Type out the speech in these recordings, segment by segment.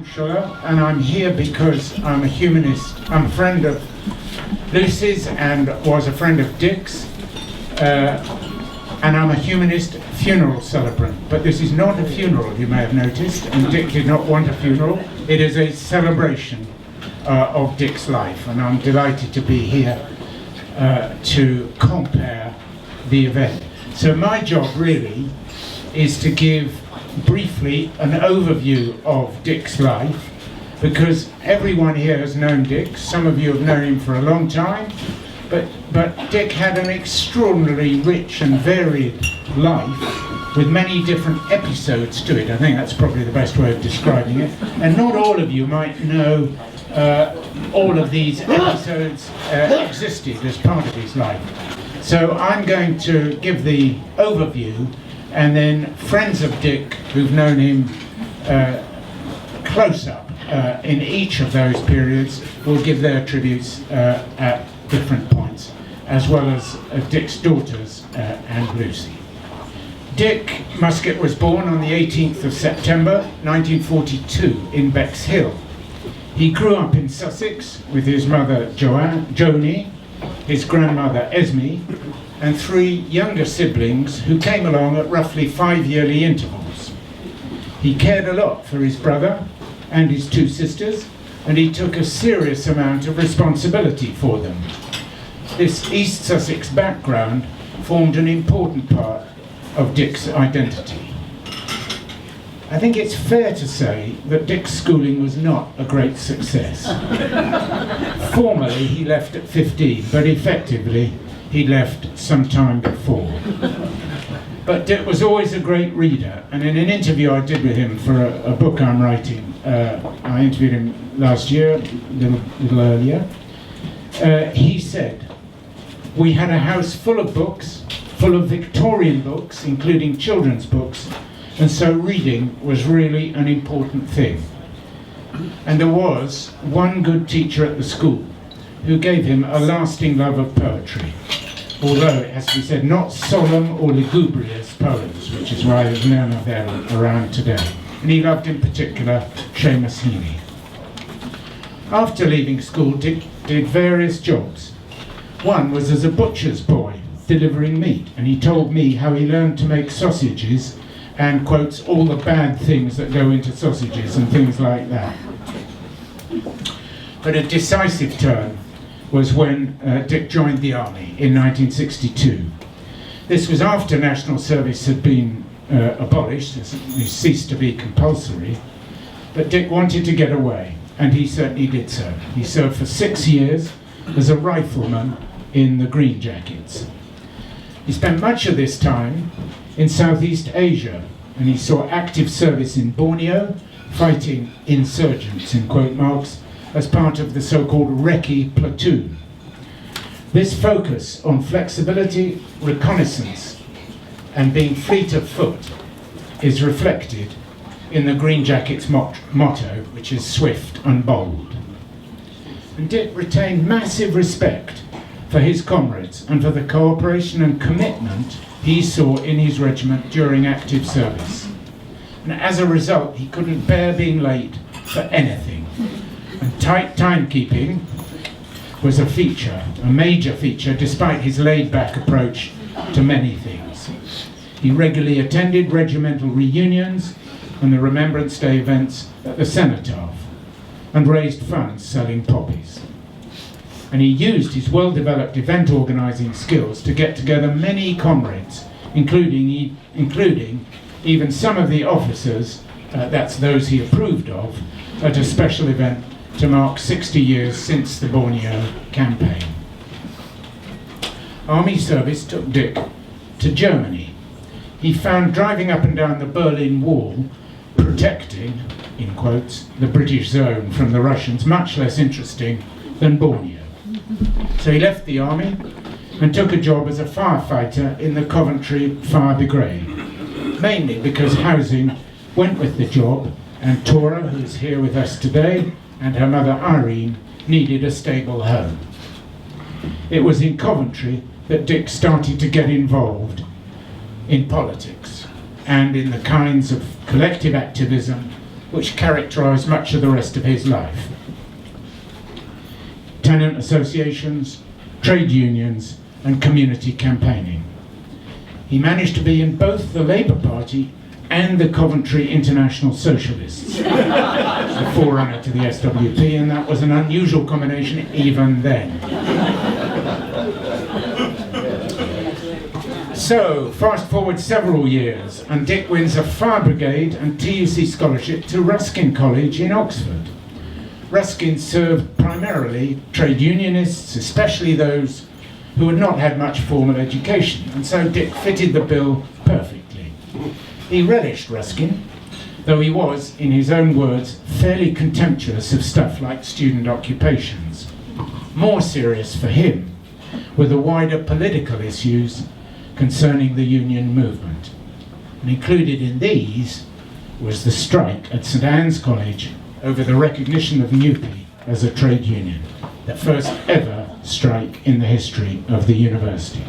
Schuller, and I'm here because I'm a humanist. I'm a friend of Lucy's and was a friend of Dick's, and I'm a humanist funeral celebrant. But this is not a funeral, you may have noticed, and Dick did not want a funeral. It is a celebration of Dick's life, and I'm delighted to be here to compare the event. So my job really is to give briefly an overview of Dick's life, because everyone here has known Dick. Some of you have known him for a long time, but Dick had an extraordinarily rich and varied life with many different episodes to it. I think that's probably the best way of describing it. And not all of you might know all of these episodes existed as part of his life. So I'm going to give the overview, and then friends of Dick who've known him close up in each of those periods will give their tributes at different points, as well as Dick's daughters and Lucy. Dick Muskett was born on the 18th of September 1942 in Bexhill. He grew up in Sussex with his mother Joni, his grandmother Esme, and 3 younger siblings who came along at roughly 5-yearly intervals. He cared a lot for his brother and his 2 sisters, and he took a serious amount of responsibility for them. This East Sussex background formed an important part of Dick's identity. I think it's fair to say that Dick's schooling was not a great success. Formally, he left at 15, but effectively, he left some time before. But Dick was always a great reader, and in an interview I did with him for a book I'm writing, I interviewed him last year, a little earlier, he said, "We had a house full of books, full of Victorian books, including children's books, and so reading was really an important thing. And there was one good teacher at the school who gave him a lasting love of poetry, although it has to be said, not solemn or lugubrious poems, which is why there's none of them around today. And he loved in particular Seamus Heaney." After leaving school, Dick did various jobs. One was as a butcher's boy, delivering meat, and he told me how he learned to make sausages and quotes all the bad things that go into sausages and things like that. But a decisive turn was when Dick joined the army in 1962. This was after national service had been abolished, it ceased to be compulsory, but Dick wanted to get away, and he certainly did so. He served for 6 years as a rifleman in the Green Jackets. He spent much of this time in Southeast Asia, and he saw active service in Borneo, fighting insurgents, in quote marks, as part of the so-called Recce platoon. This focus on flexibility, reconnaissance, and being fleet of foot is reflected in the Green Jackets' motto, which is swift and bold. And Dick retained massive respect for his comrades and for the cooperation and commitment he saw in his regiment during active service. And as a result, he couldn't bear being late for anything. And tight timekeeping was a feature, a major feature, despite his laid-back approach to many things. He regularly attended regimental reunions and the Remembrance Day events at the Cenotaph, and raised funds selling poppies. And he used his well-developed event organising skills to get together many comrades, including even some of the officers, that's those he approved of, at a special event to mark 60 years since the Borneo campaign. Army service took Dick to Germany. He found driving up and down the Berlin Wall, protecting, in quotes, the British zone from the Russians much less interesting than Borneo. So he left the army and took a job as a firefighter in the Coventry Fire Brigade, mainly because housing went with the job, and Tora, who's here with us today, and her mother Irene needed a stable home. It was in Coventry that Dick started to get involved in politics and in the kinds of collective activism which characterised much of the rest of his life. Tenant associations, trade unions, and community campaigning. He managed to be in both the Labour Party and the Coventry International Socialists, the forerunner to the SWP, and that was an unusual combination even then. So, fast forward several years, and Dick wins a Fire Brigade and TUC scholarship to Ruskin College in Oxford. Ruskin served primarily trade unionists, especially those who had not had much formal education, and so Dick fitted the bill perfectly. He relished Ruskin, though he was, in his own words, fairly contemptuous of stuff like student occupations. More serious for him were the wider political issues concerning the union movement. And included in these was the strike at St Anne's College over the recognition of NUPE as a trade union, the first ever strike in the history of the university.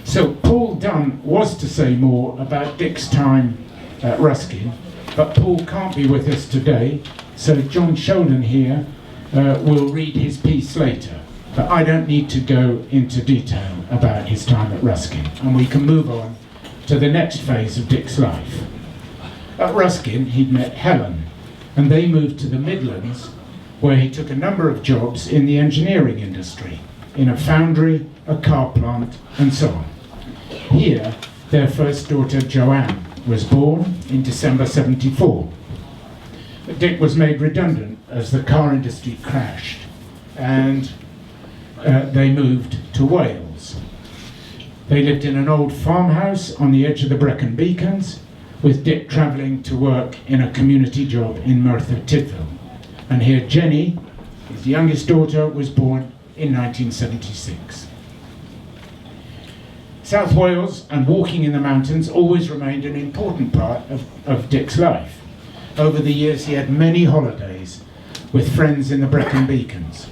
So Paul Dunn was to say more about Dick's time at Ruskin, but Paul can't be with us today, so John Sheldon here will read his piece later. But I don't need to go into detail about his time at Ruskin, and we can move on to the next phase of Dick's life. At Ruskin, he'd met Helen, and they moved to the Midlands, where he took a number of jobs in the engineering industry, in a foundry, a car plant, and so on. Here, their first daughter, Joanne, was born in December '74. But Dick was made redundant as the car industry crashed, and they moved to Wales. They lived in an old farmhouse on the edge of the Brecon Beacons, with Dick travelling to work in a community job in Merthyr Tydfil. And here Jenny, his youngest daughter, was born in 1976. South Wales and walking in the mountains always remained an important part of Dick's life. Over the years he had many holidays with friends in the Brecon Beacons.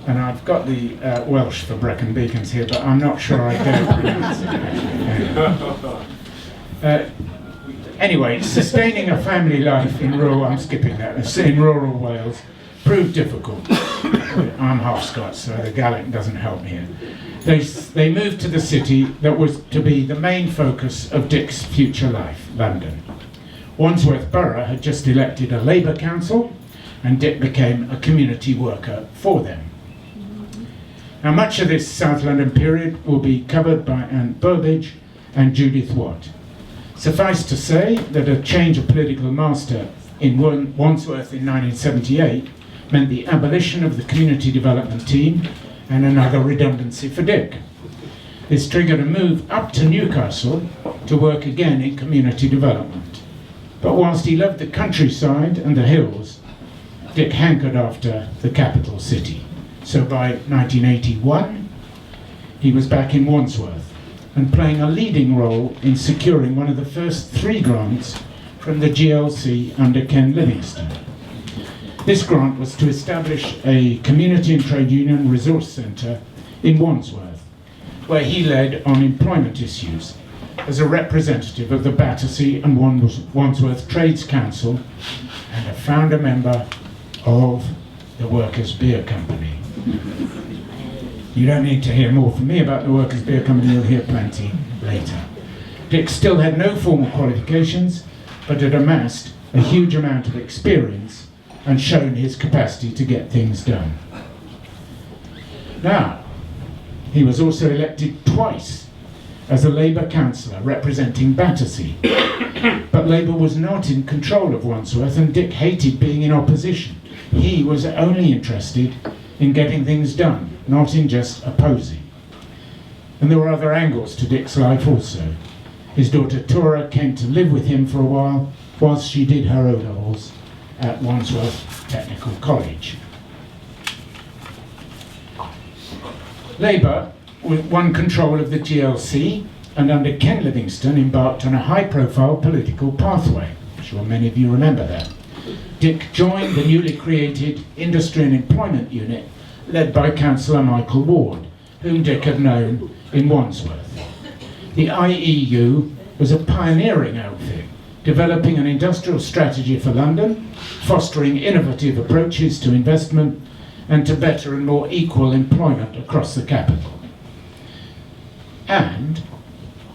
And I've got the Welsh for Brecon Beacons here, but I'm not sure I dare pronounce it. Anyway, sustaining a family life in rural, I'm skipping that, in rural Wales proved difficult. I'm half Scots, so the Gaelic doesn't help me here. They moved to the city that was to be the main focus of Dick's future life, London. Wandsworth Borough had just elected a Labour council, and Dick became a community worker for them. Now, much of this South London period will be covered by Anne Burbage and Judith Watt. Suffice to say that a change of political master in Wandsworth in 1978 meant the abolition of the community development team and another redundancy for Dick. This triggered a move up to Newcastle to work again in community development. But whilst he loved the countryside and the hills, Dick hankered after the capital city. So by 1981, he was back in Wandsworth and playing a leading role in securing one of the first 3 grants from the GLC under Ken Livingstone. This grant was to establish a community and trade union resource centre in Wandsworth, where he led on employment issues as a representative of the Battersea and Wandsworth Trades Council and a founder member of the Workers' Beer Company. You don't need to hear more from me about the Workers' Beer Company, you'll hear plenty later. Dick still had no formal qualifications, but had amassed a huge amount of experience and shown his capacity to get things done. Now, he was also elected twice as a Labour councillor representing Battersea, but Labour was not in control of Wandsworth, and Dick hated being in opposition. He was only interested in getting things done, not in just opposing. And there were other angles to Dick's life also. His daughter Tora came to live with him for a while, whilst she did her O-levels at Wandsworth Technical College. Labour won control of the GLC, and under Ken Livingstone embarked on a high-profile political pathway. I'm sure many of you remember that. Dick joined the newly created Industry and Employment Unit led by Councillor Michael Ward, whom Dick had known in Wandsworth. The IEU was a pioneering outfit developing an industrial strategy for London, fostering innovative approaches to investment and to better and more equal employment across the capital. And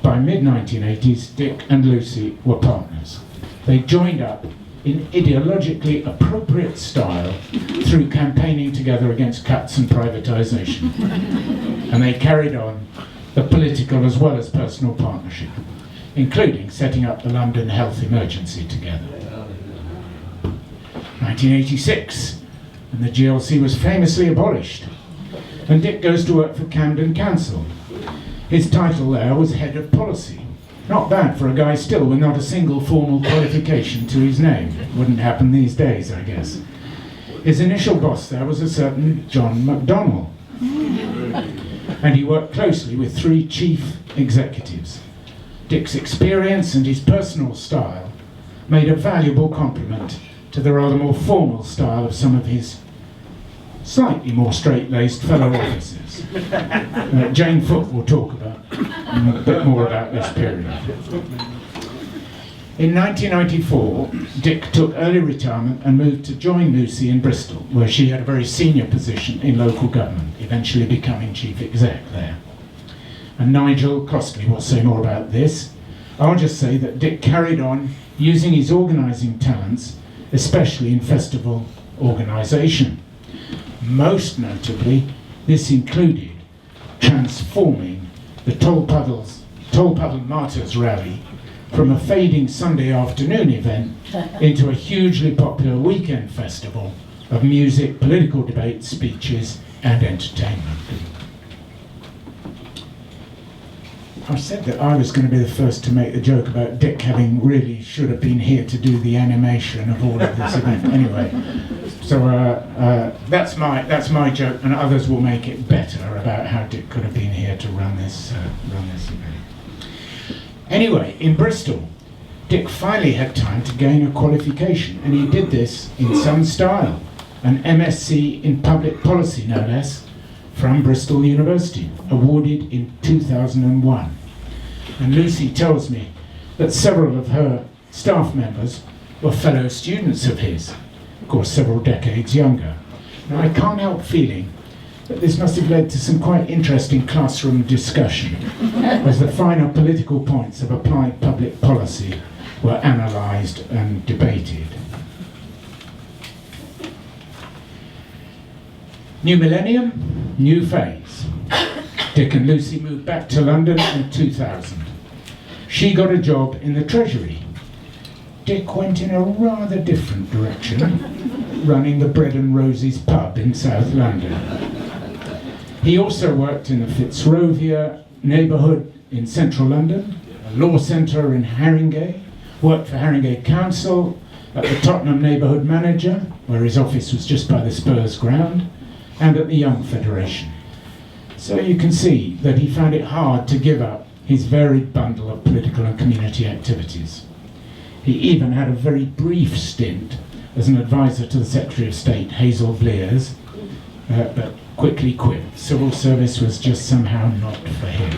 by mid-1980s, Dick and Lucy were partners. They joined up in ideologically appropriate style through campaigning together against cuts and privatisation. And they carried on the political as well as personal partnership, including setting up the London Health Emergency together. 1986, and the GLC was famously abolished, and Dick goes to work for Camden Council. His title there was Head of Policy. Not bad for a guy still with not a single formal qualification to his name. Wouldn't happen these days, I guess. His initial boss there was a certain John McDonnell, and he worked closely with 3 chief executives. Dick's experience and his personal style made a valuable complement to the rather more formal style of some of his slightly more straight-laced fellow officers. Jane Foote will talk about a bit more about this period. In 1994, Dick took early retirement and moved to join Lucy in Bristol, where she had a very senior position in local government, eventually becoming chief exec there. And Nigel Costley will say more about this. I'll just say that Dick carried on using his organising talents, especially in festival organisation. Most notably, this included transforming the Tolpuddle Martyrs Rally from a fading Sunday afternoon event into a hugely popular weekend festival of music, political debate, speeches and entertainment. I said that I was going to be the first to make the joke about Dick having really should have been here to do the animation of all of this event. Anyway, so that's my joke, and others will make it better about how Dick could have been here to run this event. Anyway, in Bristol, Dick finally had time to gain a qualification, and he did this in some style, an MSc in Public Policy, no less, from Bristol University, awarded in 2001. And Lucy tells me that several of her staff members were fellow students of his, of course several decades younger. Now I can't help feeling that this must have led to some quite interesting classroom discussion as the finer political points of applied public policy were analysed and debated. New millennium, new phase. Dick and Lucy moved back to London in 2000. She got a job in the Treasury. Dick went in a rather different direction, running the Bread and Roses pub in South London. He also worked in the Fitzrovia neighbourhood in central London, a law centre in Haringey, worked for Haringey Council, at the Tottenham neighbourhood manager, where his office was just by the Spurs ground, and at the Young Federation. So you can see that he found it hard to give up his varied bundle of political and community activities. He even had a very brief stint as an advisor to the Secretary of State, Hazel Blears, but quickly quit. Civil service was just somehow not for him.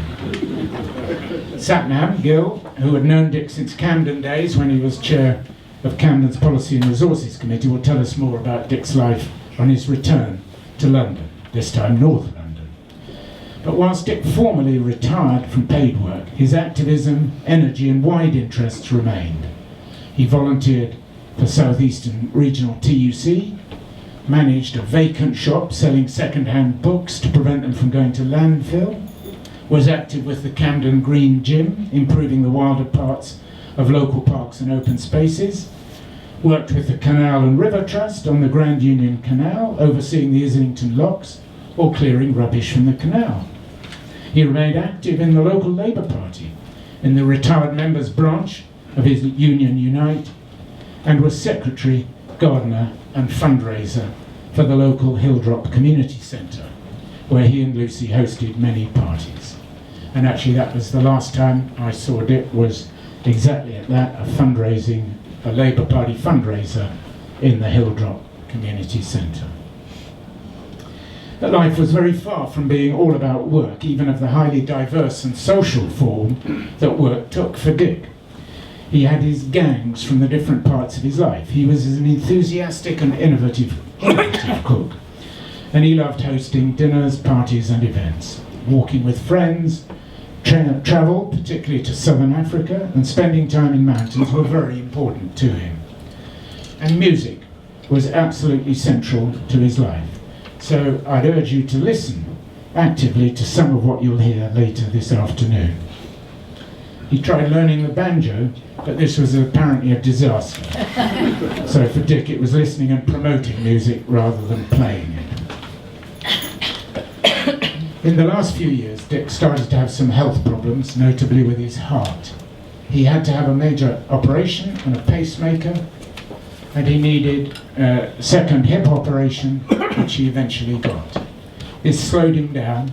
Satnam Gill, who had known Dick since Camden days when he was chair of Camden's Policy and Resources Committee, will tell us more about Dick's life on his return to London, this time North London. But whilst Dick formally retired from paid work, his activism, energy and wide interests remained. He volunteered for South Eastern Regional TUC, managed a vacant shop selling second-hand books to prevent them from going to landfill, was active with the Camden Green Gym, improving the wilder parts of local parks and open spaces, worked with the Canal and River Trust on the Grand Union Canal, overseeing the Islington Locks, or clearing rubbish from the canal. He remained active in the local Labour Party, in the retired members branch of his Union Unite, and was secretary, gardener and fundraiser for the local Hilldrop Community Centre, where he and Lucy hosted many parties. And actually that was the last time I saw Dick, was exactly at that, a Labour Party fundraiser in the Hilldrop Community Centre. But life was very far from being all about work, even of the highly diverse and social form that work took for Dick. He had his gangs from the different parts of his life. He was an enthusiastic and innovative cook, and he loved hosting dinners, parties and events, walking with friends. Travel, particularly to southern Africa, and spending time in mountains were very important to him. And music was absolutely central to his life. So I'd urge you to listen actively to some of what you'll hear later this afternoon. He tried learning the banjo, but this was apparently a disaster. So for Dick, it was listening and promoting music rather than playing it. In the last few years, Dick started to have some health problems, notably with his heart. He had to have a major operation and a pacemaker, and he needed a second hip operation, which he eventually got. This slowed him down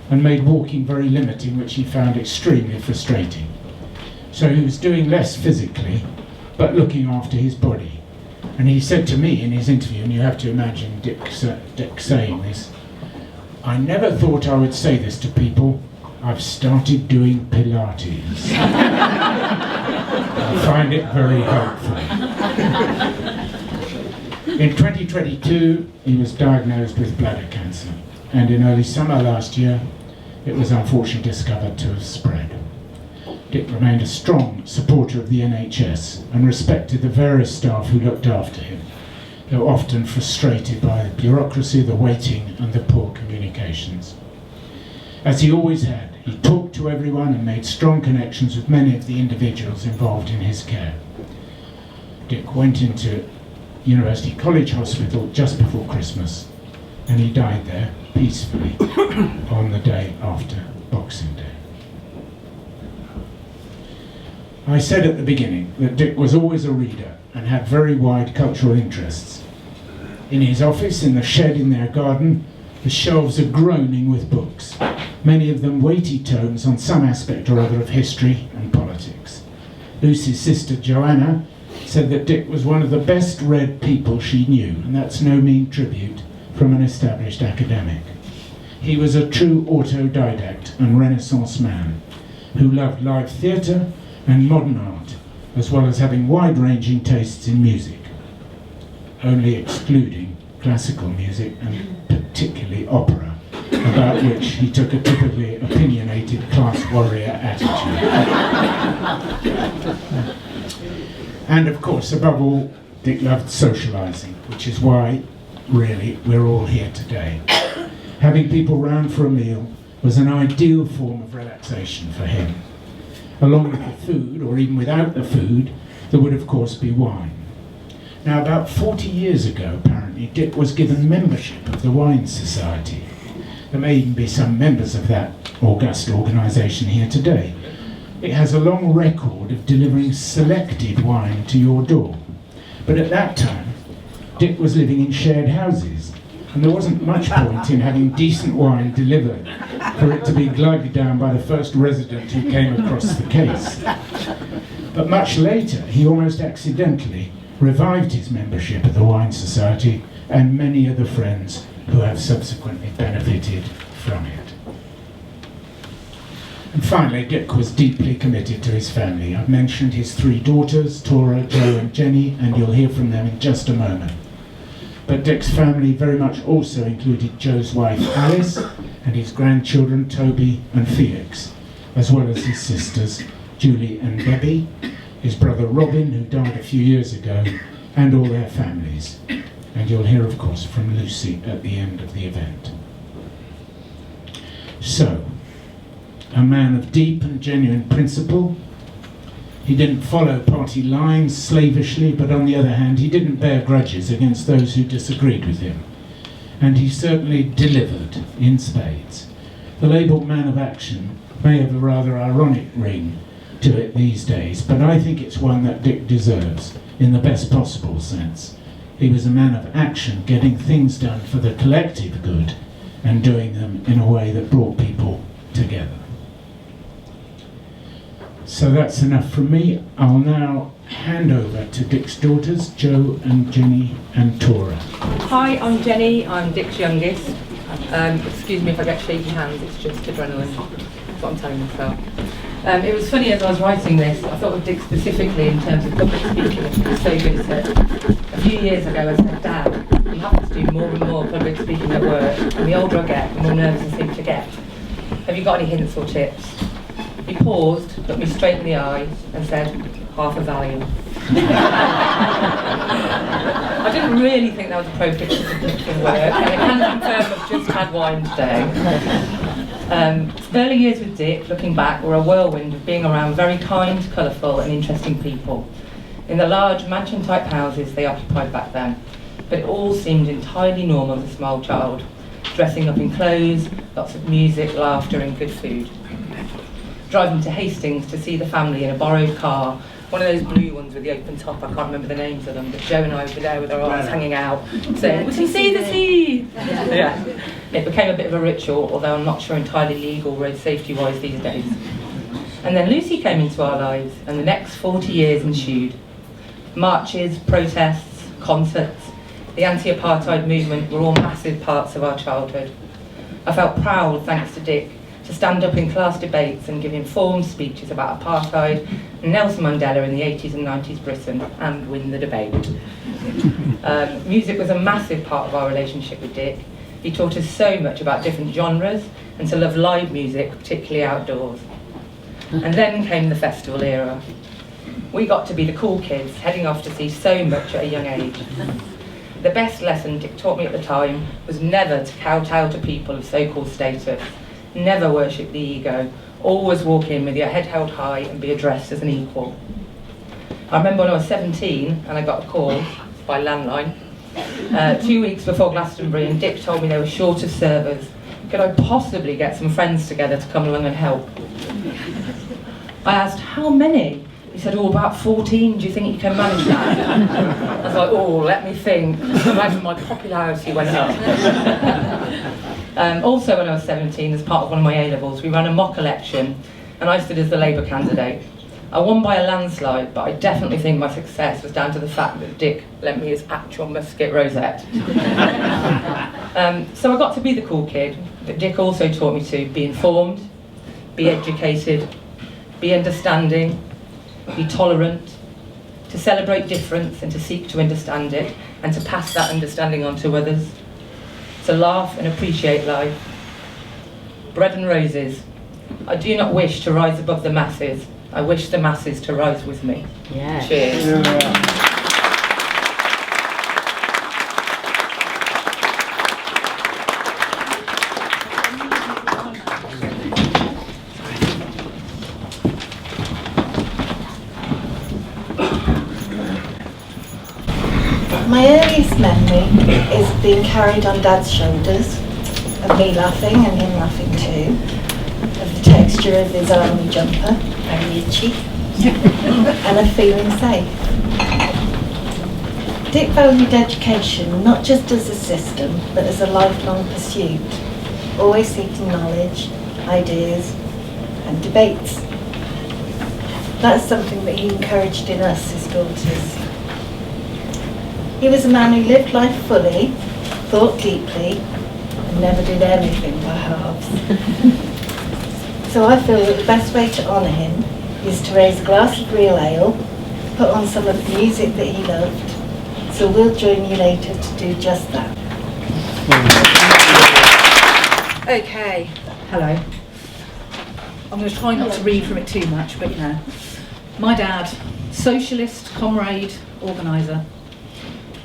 and made walking very limiting, which he found extremely frustrating. So he was doing less physically, but looking after his body. And he said to me in his interview, and you have to imagine Dick saying this, "I never thought I would say this to people. I've started doing Pilates." I find it very helpful. In 2022, he was diagnosed with bladder cancer, and in early summer last year, it was unfortunately discovered to have spread. Dick remained a strong supporter of the NHS and respected the various staff who looked after him. They were often frustrated by the bureaucracy, the waiting and the poor communications. As he always had, he talked to everyone and made strong connections with many of the individuals involved in his care. Dick went into University College Hospital just before Christmas, and he died there peacefully on the day after Boxing Day. I said at the beginning that Dick was always a reader and had very wide cultural interests. In his office, in the shed in their garden, the shelves are groaning with books, many of them weighty tomes on some aspect or other of history and politics. Lucy's sister Joanna said that Dick was one of the best read people she knew, and that's no mean tribute from an established academic. He was a true autodidact and Renaissance man who loved live theatre and modern art, as well as having wide-ranging tastes in music, only excluding classical music and particularly opera, about which he took a typically opinionated class warrior attitude. And of course, above all, Dick loved socialising, which is why, really, we're all here today. Having people round for a meal was an ideal form of relaxation for him. Along with the food, or even without the food, there would of course be wine. Now, about 40 years ago, apparently, Dick was given membership of the Wine Society. There may even be some members of that august organisation here today. It has a long record of delivering selected wine to your door. But at that time, Dick was living in shared houses, and there wasn't much point in having decent wine delivered for it to be glugged down by the first resident who came across the case. But much later, he almost accidentally revived his membership of the Wine Society and many other friends who have subsequently benefited from it. And finally, Dick was deeply committed to his family. I've mentioned his three daughters, Tora, Jo and Jenny, and you'll hear from them in just a moment. But Dick's family very much also included Joe's wife Alice and his grandchildren Toby and Felix, as well as his sisters Julie and Debbie, his brother Robin, who died a few years ago, and all their families. And you'll hear, of course, from Lucy at the end of the event. So, a man of deep and genuine principle. He didn't follow party lines slavishly, but on the other hand, he didn't bear grudges against those who disagreed with him. And he certainly delivered in spades. The label man of action may have a rather ironic ring to it these days, but I think it's one that Dick deserves in the best possible sense. He was a man of action, getting things done for the collective good and doing them in a way that brought people together. So that's enough from me. I'll now hand over to Dick's daughters, Jo and Jenny and Tora. Hi, I'm Jenny. I'm Dick's youngest. Excuse me if I get shaky hands, it's just adrenaline. That's what I'm telling myself. It was funny as I was writing this, I thought of Dick specifically in terms of public speaking, and he was so good at it. A few years ago I said, Dad, you have to do more and more public speaking at work, and the older I get, the more nervous I seem to get. Have you got any hints or tips? He paused, looked me straight in the eye, and said, half a Valium. I didn't really think that was appropriate for work, and I can confirm I've just had wine today. Early years with Dick, looking back, were a whirlwind of being around very kind, colourful and interesting people in the large mansion-type houses they occupied back then. But it all seemed entirely normal as a small child, dressing up in clothes, lots of music, laughter and good food. Driving to Hastings to see the family in a borrowed car, one of those blue ones with the open top, I can't remember the names of them, but Joe and I were there with our arms hanging out, saying, "We can see the sea!" Yeah. It became a bit of a ritual, although I'm not sure entirely legal road safety-wise these days. And then Lucy came into our lives, and the next 40 years ensued. Marches, protests, concerts, the anti-apartheid movement were all massive parts of our childhood. I felt proud, thanks to Dick, to stand up in class debates and give informed speeches about apartheid and Nelson Mandela in the 80s and 90s Britain, and win the debate. Music was a massive part of our relationship with Dick. He taught us so much about different genres and to love live music, particularly outdoors. And then came the festival era. We got to be the cool kids, heading off to see so much at a young age. The best lesson Dick taught me at the time was never to kowtow to people of so-called status. Never worship the ego. Always walk in with your head held high and be addressed as an equal. I remember when I was 17 and I got a call by landline 2 weeks before Glastonbury, and Dick told me they were short of servers. Could I possibly get some friends together to come along and help? I asked, how many? He said, oh, about 14, do you think you can manage that? I was like, oh, let me think. Imagine my popularity went up. Also when I was 17, as part of one of my A-levels, we ran a mock election, and I stood as the Labour candidate. I won by a landslide, but I definitely think my success was down to the fact that Dick lent me his actual Muskett rosette. So I got to be the cool kid, but Dick also taught me to be informed, be educated, be understanding, be tolerant, to celebrate difference and to seek to understand it, and to pass that understanding on to others, to laugh and appreciate life. Bread and roses. I do not wish to rise above the masses. I wish the masses to rise with me. Yeah. Cheers. Yeah. My earliest memory is being carried on Dad's shoulders, of me laughing and him laughing too, of the texture of his army jumper, very itchy, and of feeling safe. Dick valued education not just as a system, but as a lifelong pursuit, always seeking knowledge, ideas, and debates. That's something that he encouraged in us, his daughters. He was a man who lived life fully, thought deeply, and never did anything by halves. So I feel that the best way to honour him is to raise a glass of real ale, put on some of the music that he loved, so we'll join you later to do just that. Okay, hello. I'm going to try not to read from it too much, but you know. My dad, socialist, comrade, organiser.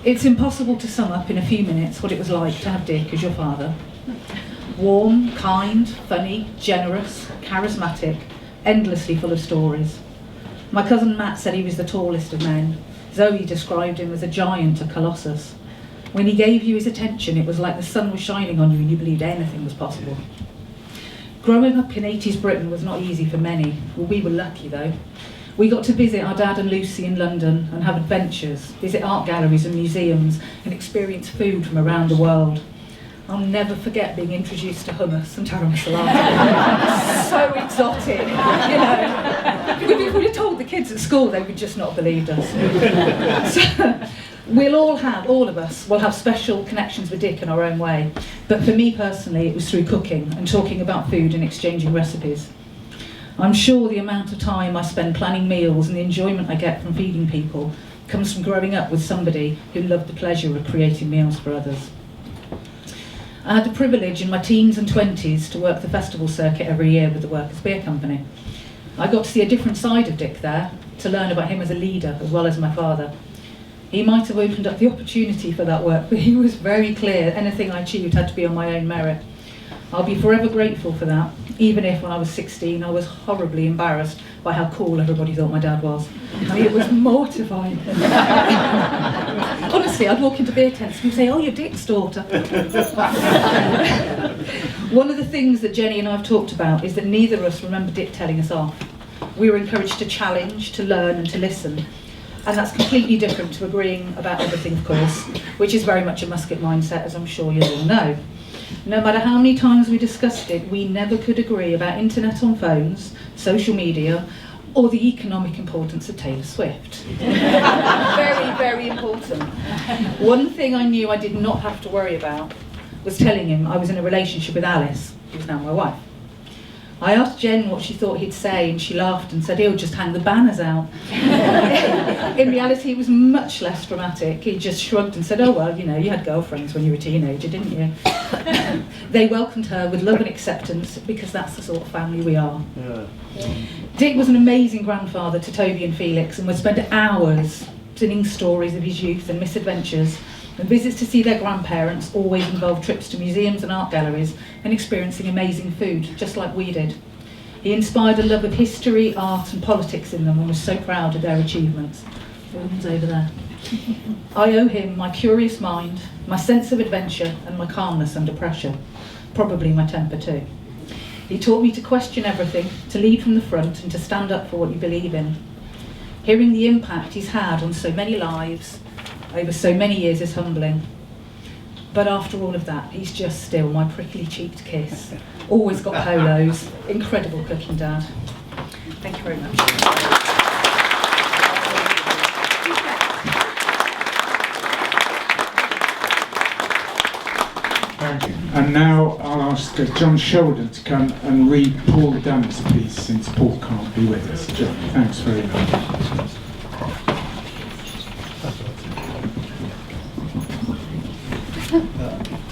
It's impossible to sum up in a few minutes what it was like to have Dick as your father. Warm, kind, funny, generous, charismatic, endlessly full of stories. My cousin Matt said he was the tallest of men. Zoe described him as a giant, a colossus. When he gave you his attention, it was like the sun was shining on you and you believed anything was possible. Growing up in 80s Britain was not easy for many. Well, we were lucky though. We got to visit our dad and Lucy in London and have adventures, visit art galleries and museums, and experience food from around the world. I'll never forget being introduced to hummus and taram salata. So exotic, you know. If we'd have told the kids at school, they would just not have believed us. So, all of us will have special connections with Dick in our own way. But for me personally, it was through cooking and talking about food and exchanging recipes. I'm sure the amount of time I spend planning meals and the enjoyment I get from feeding people comes from growing up with somebody who loved the pleasure of creating meals for others. I had the privilege in my teens and 20s to work the festival circuit every year with the Workers' Beer Company. I got to see a different side of Dick there, to learn about him as a leader as well as my father. He might have opened up the opportunity for that work, but he was very clear anything I achieved had to be on my own merit. I'll be forever grateful for that, even if when I was 16 I was horribly embarrassed by how cool everybody thought my dad was. I mean, it was mortifying. Honestly, I'd walk into beer tents and he'd say, "Oh, you're Dick's daughter." One of the things that Jenny and I have talked about is that neither of us remember Dick telling us off. We were encouraged to challenge, to learn and to listen. And that's completely different to agreeing about everything, of course, which is very much a Muskett mindset, as I'm sure you all know. No matter how many times we discussed it, we never could agree about internet on phones, social media, or the economic importance of Taylor Swift. Very, very important. One thing I knew I did not have to worry about was telling him I was in a relationship with Alice, who's now my wife. I asked Jen what she thought he'd say, and she laughed and said he'll just hang the banners out. In reality, it was much less dramatic. He just shrugged and said, "Oh well, you know, you had girlfriends when you were a teenager, didn't you?" They welcomed her with love and acceptance, because that's the sort of family we are. Yeah. Dick was an amazing grandfather to Toby and Felix, and would spend hours singing stories of his youth and misadventures. And visits to see their grandparents always involved trips to museums and art galleries and experiencing amazing food, just like we did. He inspired a love of history, art and politics in them, and was so proud of their achievements. The one's over there. I owe him my curious mind, my sense of adventure and my calmness under pressure. Probably my temper too. He taught me to question everything, to lead from the front and to stand up for what you believe in. Hearing the impact he's had on so many lives over so many years is humbling. But after all of that, he's just still my prickly cheeked kiss. Always got polos. Incredible cooking dad. Thank you very much. Thank you. And now I'll ask John Shoulder to come and read Paul Dunn's piece, since Paul can't be with us. John, thanks very much.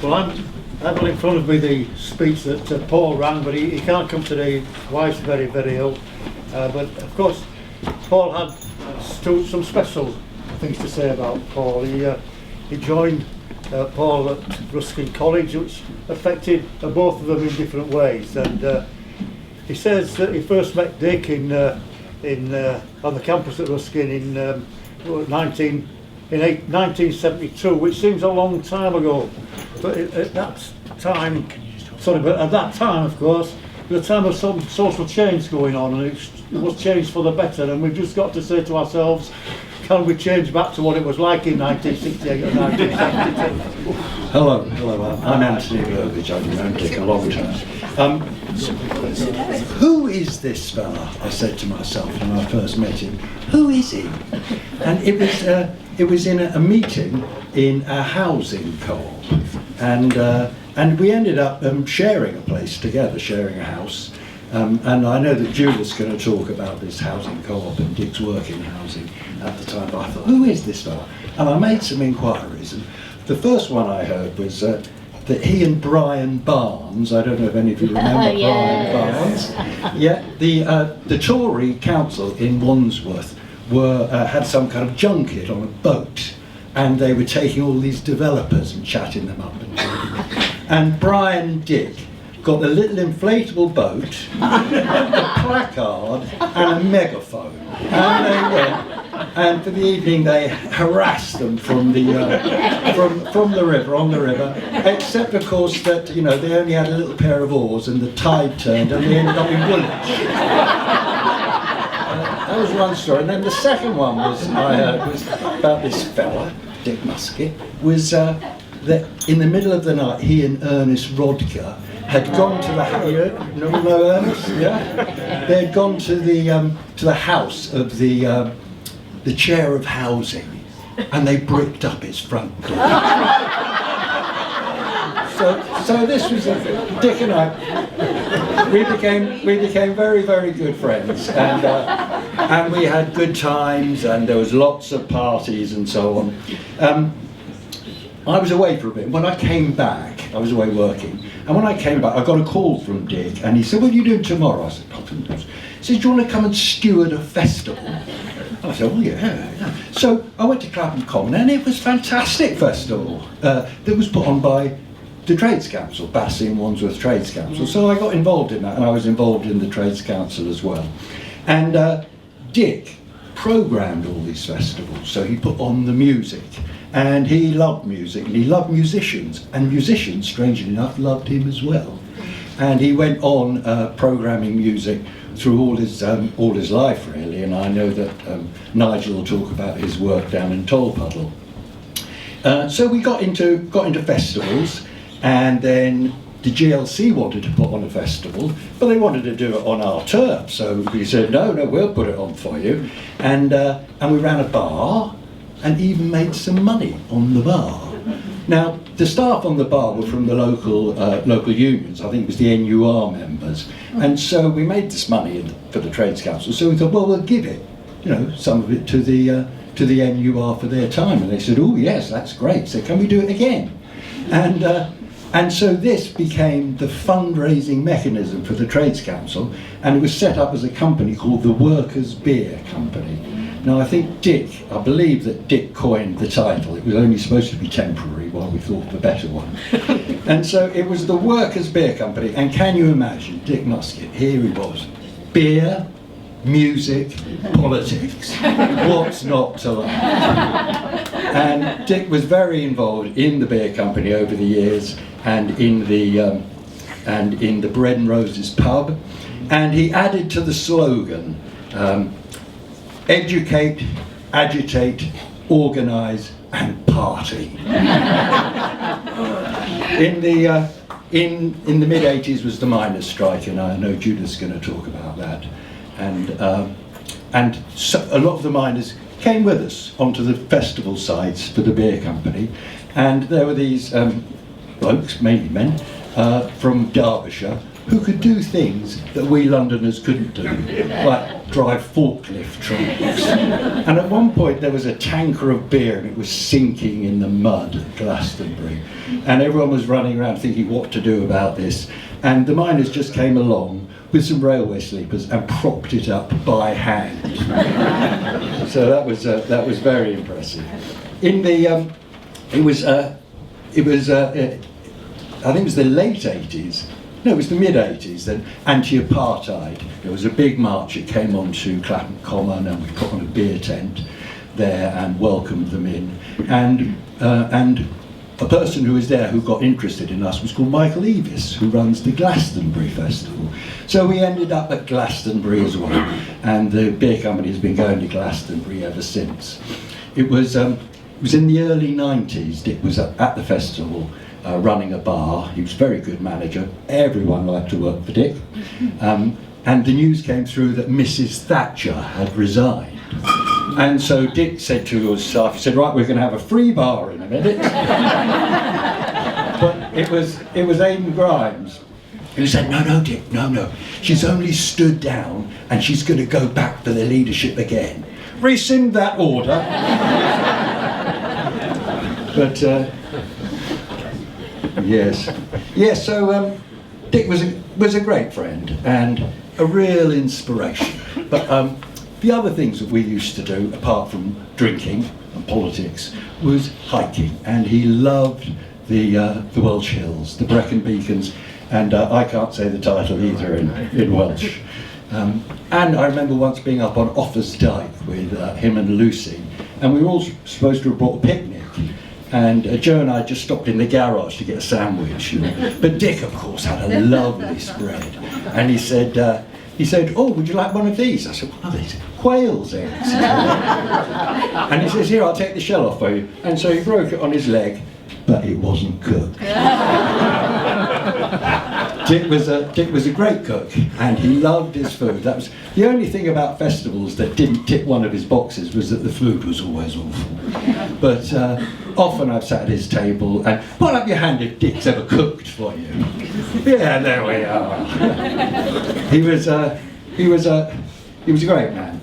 Well, I've got in front of me the speech that Paul ran, but he can't come today. His wife's very, very ill. But of course, Paul had some special things to say about Paul. He joined Paul at Ruskin College, which affected both of them in different ways. And he says that he first met Dick on the campus at Ruskin in 1972, which seems a long time ago. But at that time, of course, the time of some social change going on, and it was changed for the better. And we've just got to say to ourselves, can we change back to what it was like in 1968 or 1972? Hello, I'm Anthony Burbage. I've known Dick a long time. Who is this fella? I said to myself when I first met him. Who is he? And it was in a meeting in a housing co-op, and we ended up sharing a place together, sharing a house. And I know that Julie's going to talk about this housing co-op and Dick's work in housing at the time, but I thought, who is this fella? And I made some inquiries, and the first one I heard was that he and Brian Barnes, I don't know if any of you remember Brian Barnes, the Tory council in Wandsworth had some kind of junket on a boat, and they were taking all these developers and chatting them up. And Brian and Dick got a little inflatable boat, a placard and a megaphone, and they went, and for the evening they harassed them from the river, on the river, except of course that, you know, they only had a little pair of oars and the tide turned and they ended up in Woolwich. That was one story. And then the second one was about this fella, Dick Muskett, was that in the middle of the night he and Ernest Rodker had gone to the Ernest? Yeah? They had gone to the house of the chair of housing, and they bricked up his front door. So this was Dick and I. we became very, very good friends, and we had good times, and there was lots of parties and so on. I was away for a bit. When I came back, I was away working, and when I came back, I got a call from Dick, and he said, "What are you doing tomorrow?" I said, "Nothing." He said, "Do you want to come and steward a festival?" I said, "Oh yeah." So I went to Clapham Common, and it was a fantastic festival that was put on by the Trades Council, Battersea and Wandsworth Trades Council. So I got involved in that, and I was involved in the Trades Council as well. And Dick programmed all these festivals, so he put on the music, and he loved music, and he loved musicians, and musicians, strangely enough, loved him as well. And he went on programming music through all his life, really. And I know that Nigel will talk about his work down in Tolpuddle. So we got into festivals. And then the GLC wanted to put on a festival, but they wanted to do it on our turf. So we said, no, we'll put it on for you. And we ran a bar and even made some money on the bar. Now, the staff on the bar were from the local unions. I think it was the NUR members. And so we made this money for the Trades Council. So we thought, well, we'll give it, some of it to the NUR for their time. And they said, oh, yes, that's great. So can we do it again? And so this became the fundraising mechanism for the Trades Council, and it was set up as a company called the Workers' Beer Company. Now I believe that Dick coined the title. It was only supposed to be temporary while we thought of a better one. And so it was the Workers' Beer Company, and can you imagine, Dick Muskett, here he was, beer, music, politics. What's not to like? And Dick was very involved in the beer company over the years, and in the Bread and Roses pub, and he added to the slogan, educate, agitate, organise and party. In the mid-80s was the miners' strike, and I know Judith's going to talk about that. And so a lot of the miners came with us onto the festival sites for the beer company, and there were these blokes, mainly men, from Derbyshire, who could do things that we Londoners couldn't do, like drive forklift trucks. And at one point there was a tanker of beer and it was sinking in the mud at Glastonbury, and everyone was running around thinking what to do about this, and the miners just came along with some railway sleepers and propped it up by hand. So that was very impressive. In the I think it was the late 80s. No, it was the mid-80s, then, anti-apartheid. There was a big march, it came onto Clapham Common, and we put on a beer tent there and welcomed them in. And a person who was there who got interested in us was called Michael Eavis, who runs the Glastonbury Festival. So we ended up at Glastonbury as well, and the beer company has been going to Glastonbury ever since. It was in the early 90s, Dick was at the festival, running a bar. He was a very good manager. Everyone liked to work for Dick. And the news came through that Mrs. Thatcher had resigned. And so Dick said to his staff, he said, right, we're going to have a free bar in a minute. But it was Aidan Grimes who said, no, Dick, no. She's only stood down and she's going to go back for the leadership again. Rescind that order. But yes. So Dick was a great friend and a real inspiration. But the other things that we used to do, apart from drinking and politics, was hiking. And he loved the Welsh Hills, the Brecon Beacons, and I can't say the title either in Welsh. And I remember once being up on Offa's Dyke with him and Lucy, and we were all supposed to have brought a picnic. And Joe and I just stopped in the garage to get a sandwich. But Dick, of course, had a lovely spread. And he said, oh, would you like one of these? I said, what are these? Quail's eggs. And he says, here, I'll take the shell off for you. And so he broke it on his leg, but it wasn't cooked. Dick was a great cook, and he loved his food. That was the only thing about festivals that didn't tick one of his boxes, was that the food was always awful. But often I've sat at his table and put up your hand if Dick's ever cooked for you. Yeah, there we are. He was a great man.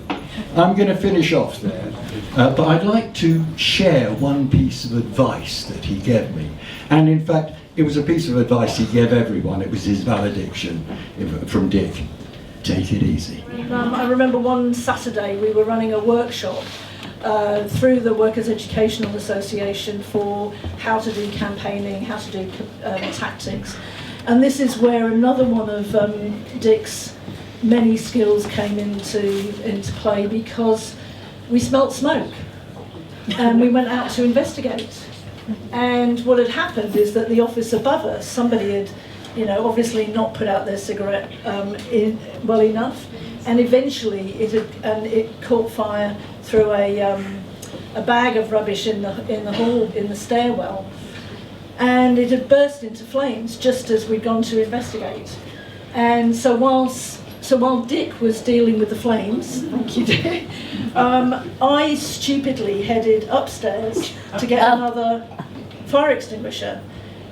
I'm going to finish off there, but I'd like to share one piece of advice that he gave me. And in fact, it was a piece of advice he gave everyone. It was his valediction from Dick. Take it easy. I remember one Saturday we were running a workshop through the Workers' Educational Association for how to do campaigning, how to do tactics. And this is where another one of Dick's many skills came into play, because we smelt smoke and we went out to investigate. And what had happened is that the office above us, somebody had, obviously not put out their cigarette well enough, and eventually it caught fire through a bag of rubbish in the hall, in the stairwell, and it had burst into flames just as we'd gone to investigate. And so while Dick was dealing with the flames, thank you, Dick, I stupidly headed upstairs to get another fire extinguisher,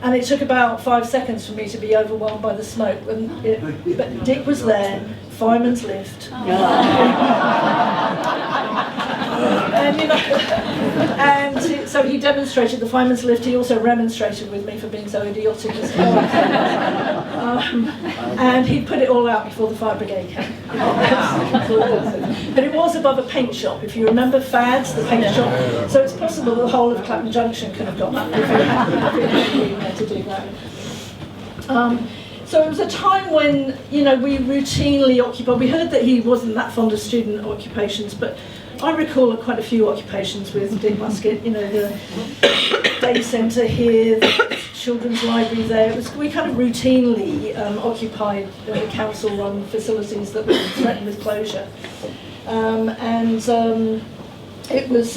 and it took about 5 seconds for me to be overwhelmed by the smoke. But Dick was there, fireman's lift. And so he demonstrated the fireman's lift. He also remonstrated with me for being so idiotic as well. And he put it all out before the fire brigade came. But it was above a paint shop. If you remember Fads, the paint shop. So it's possible the whole of Clapham Junction could have gone up if we had to do that. So it was a time when, we routinely occupied. We heard that he wasn't that fond of student occupations, but I recall quite a few occupations with Dick Muskett. The day centre here, the children's library there. We kind of routinely occupied council-run facilities that were threatened with closure, it was.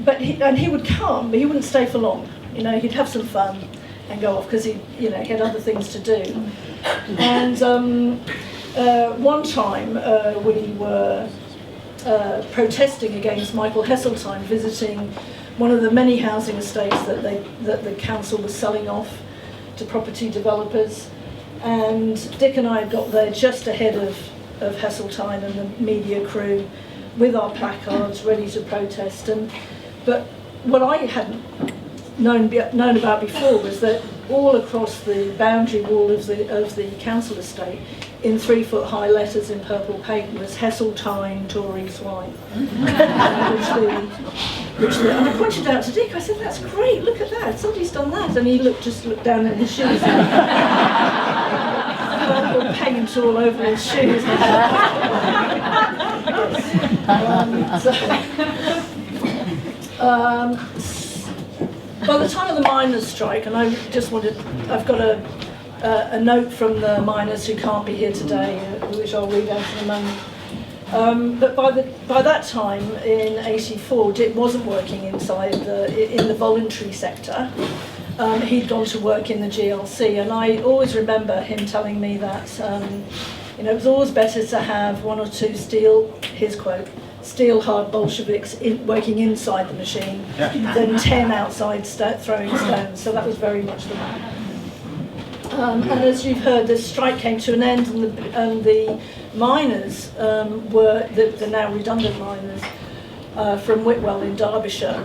But he would come, but he wouldn't stay for long. He'd have some fun and go off, because he had other things to do. And one time we were protesting against Michael Heseltine visiting one of the many housing estates that the council was selling off to property developers. And Dick and I had got there just ahead of Heseltine and the media crew with our placards ready to protest. But what I hadn't known about before was that all across the boundary wall of the council estate, in 3-foot high letters in purple paint, was Heseltine Tory swine. which and I pointed out to Dick. I said, "That's great! Look at that! Somebody's done that." And he just looked down at his shoes. Purple paint all over his shoes. By the time of the miners' strike, and I've got a note from the miners who can't be here today, which I'll read out in a moment. But by that time, in '84, Dick wasn't working in the voluntary sector. He'd gone to work in the GLC, and I always remember him telling me that it was always better to have one or two his quote, steel-hard Bolsheviks working inside the machine than 10 outside throwing stones. So that was very much the man. And as you've heard, the strike came to an end, and the miners the now redundant miners from Whitwell in Derbyshire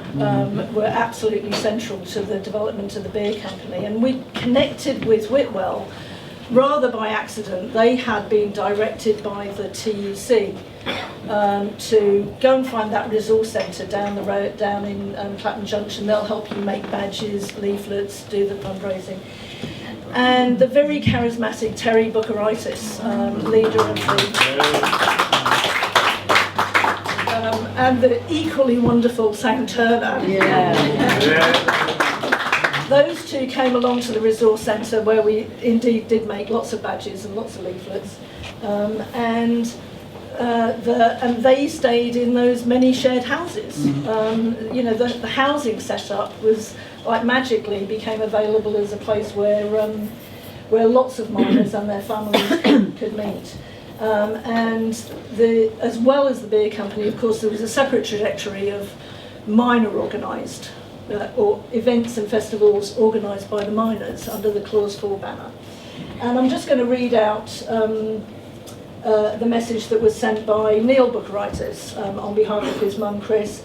were absolutely central to the development of the beer company. And we connected with Whitwell rather by accident. They had been directed by the TUC to go and find that resource centre down the road, down in Clapham Junction. They'll help you make badges, leaflets, do the fundraising. And the very charismatic Terry Bookeritis, leader of and the equally wonderful Sam Turner. Those two came along to the resource centre, where we indeed did make lots of badges and lots of leaflets, and they stayed in those many shared houses. The housing setup was, like, magically became available as a place where where lots of miners and their families could meet. And as well as the beer company, of course, there was a separate trajectory of miner organised, or events and festivals organised by the miners under the Clause 4 banner. And I'm just going to read out the message that was sent by Neil Bookeritis on behalf of his mum Chris,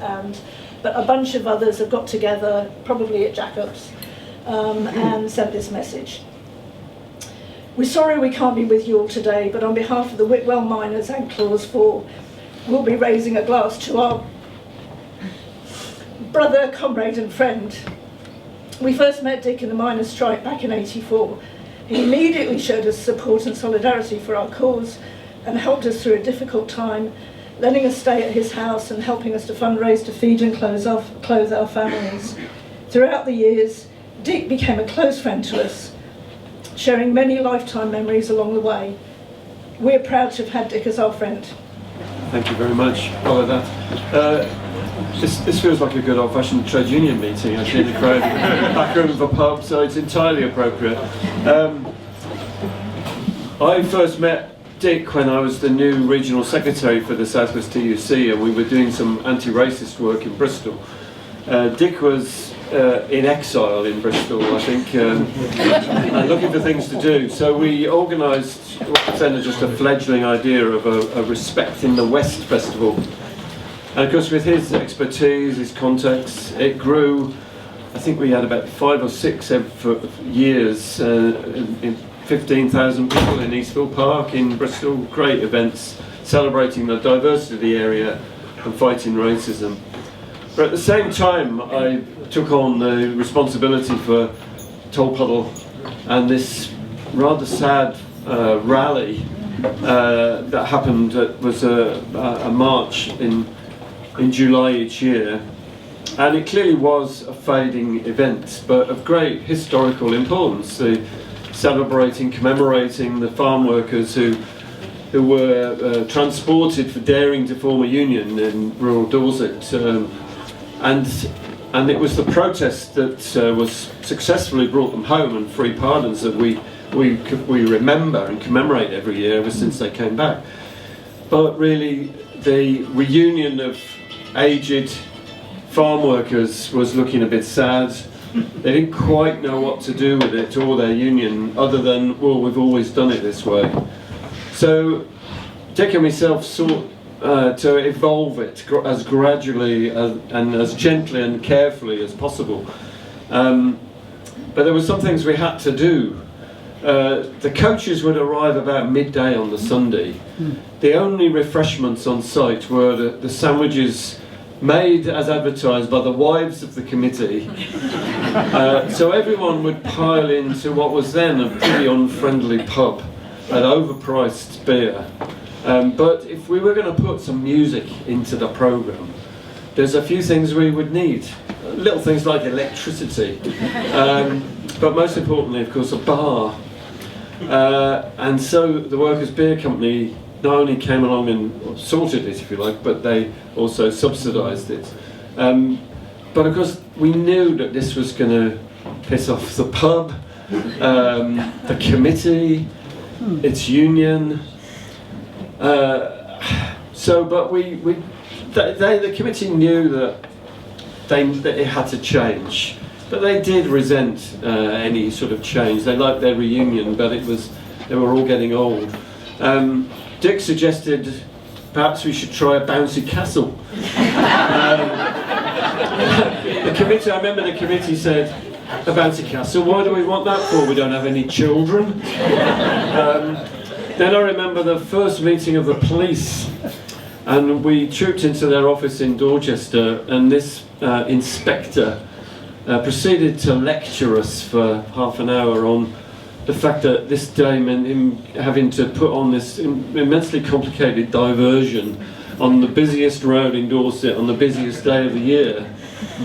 but a bunch of others have got together, probably at Jacobs, and sent this message. We're sorry we can't be with you all today, but on behalf of the Whitwell miners and Clause 4, we'll be raising a glass to our brother, comrade and friend. We first met Dick in the miners' strike back in '84. He immediately showed us support and solidarity for our cause and helped us through a difficult time, letting us stay at his house and helping us to fundraise to feed and clothe our families. Throughout the years, Dick became a close friend to us, sharing many lifetime memories along the way. We're proud to have had Dick as our friend. Thank you very much. Follow that. This feels like a good old-fashioned trade union meeting, actually, in the crowd, back room of a pub, so it's entirely appropriate. I first met Dick when I was the new regional secretary for the South West TUC, and we were doing some anti-racist work in Bristol. Dick was in exile in Bristol, I think, and looking for things to do. So we organised what was then just a fledgling idea of a Respect in the West festival. And of course, with his expertise, his contacts, it grew. I think we had about 5 or 6 years, 15,000 people in Eastville Park in Bristol. Great events celebrating the diversity of the area and fighting racism. But at the same time, I took on the responsibility for Tolpuddle and this rather sad rally that happened. Was a march in July each year, and it clearly was a fading event, but of great historical importance. Celebrating, commemorating the farm workers who were transported for daring to form a union in rural Dorset. And it was the protest that was successfully brought them home and free pardons that we remember and commemorate every year ever since they came back. But really, the reunion of aged farm workers was looking a bit sad. They didn't quite know what to do with it or their union, other than, well, we've always done it this way. So Dick and myself sought to evolve it as gradually and as gently and carefully as possible. But there were some things we had to do. The coaches would arrive about midday on the Sunday. The only refreshments on site were the sandwiches made as advertised by the wives of the committee. So everyone would pile into what was then a pretty unfriendly pub at overpriced beer. But if we were going to put some music into the programme, there's a few things we would need. Little things like electricity, but most importantly, of course, a bar. And so the Workers' Beer Company not only came along and sorted it, if you like, but they also subsidised it. But of course, we knew that this was going to piss off the pub, the committee, its union. But the committee knew that it had to change, but they did resent any sort of change. They liked their reunion, but they were all getting old. Dick suggested perhaps we should try a bouncy castle. I remember the committee said, a bouncy castle, why do we want that for? We don't have any children. Then I remember the first meeting of the police, and we trooped into their office in Dorchester, and this inspector proceeded to lecture us for half an hour on the fact that this day meant him having to put on this immensely complicated diversion on the busiest road in Dorset on the busiest day of the year.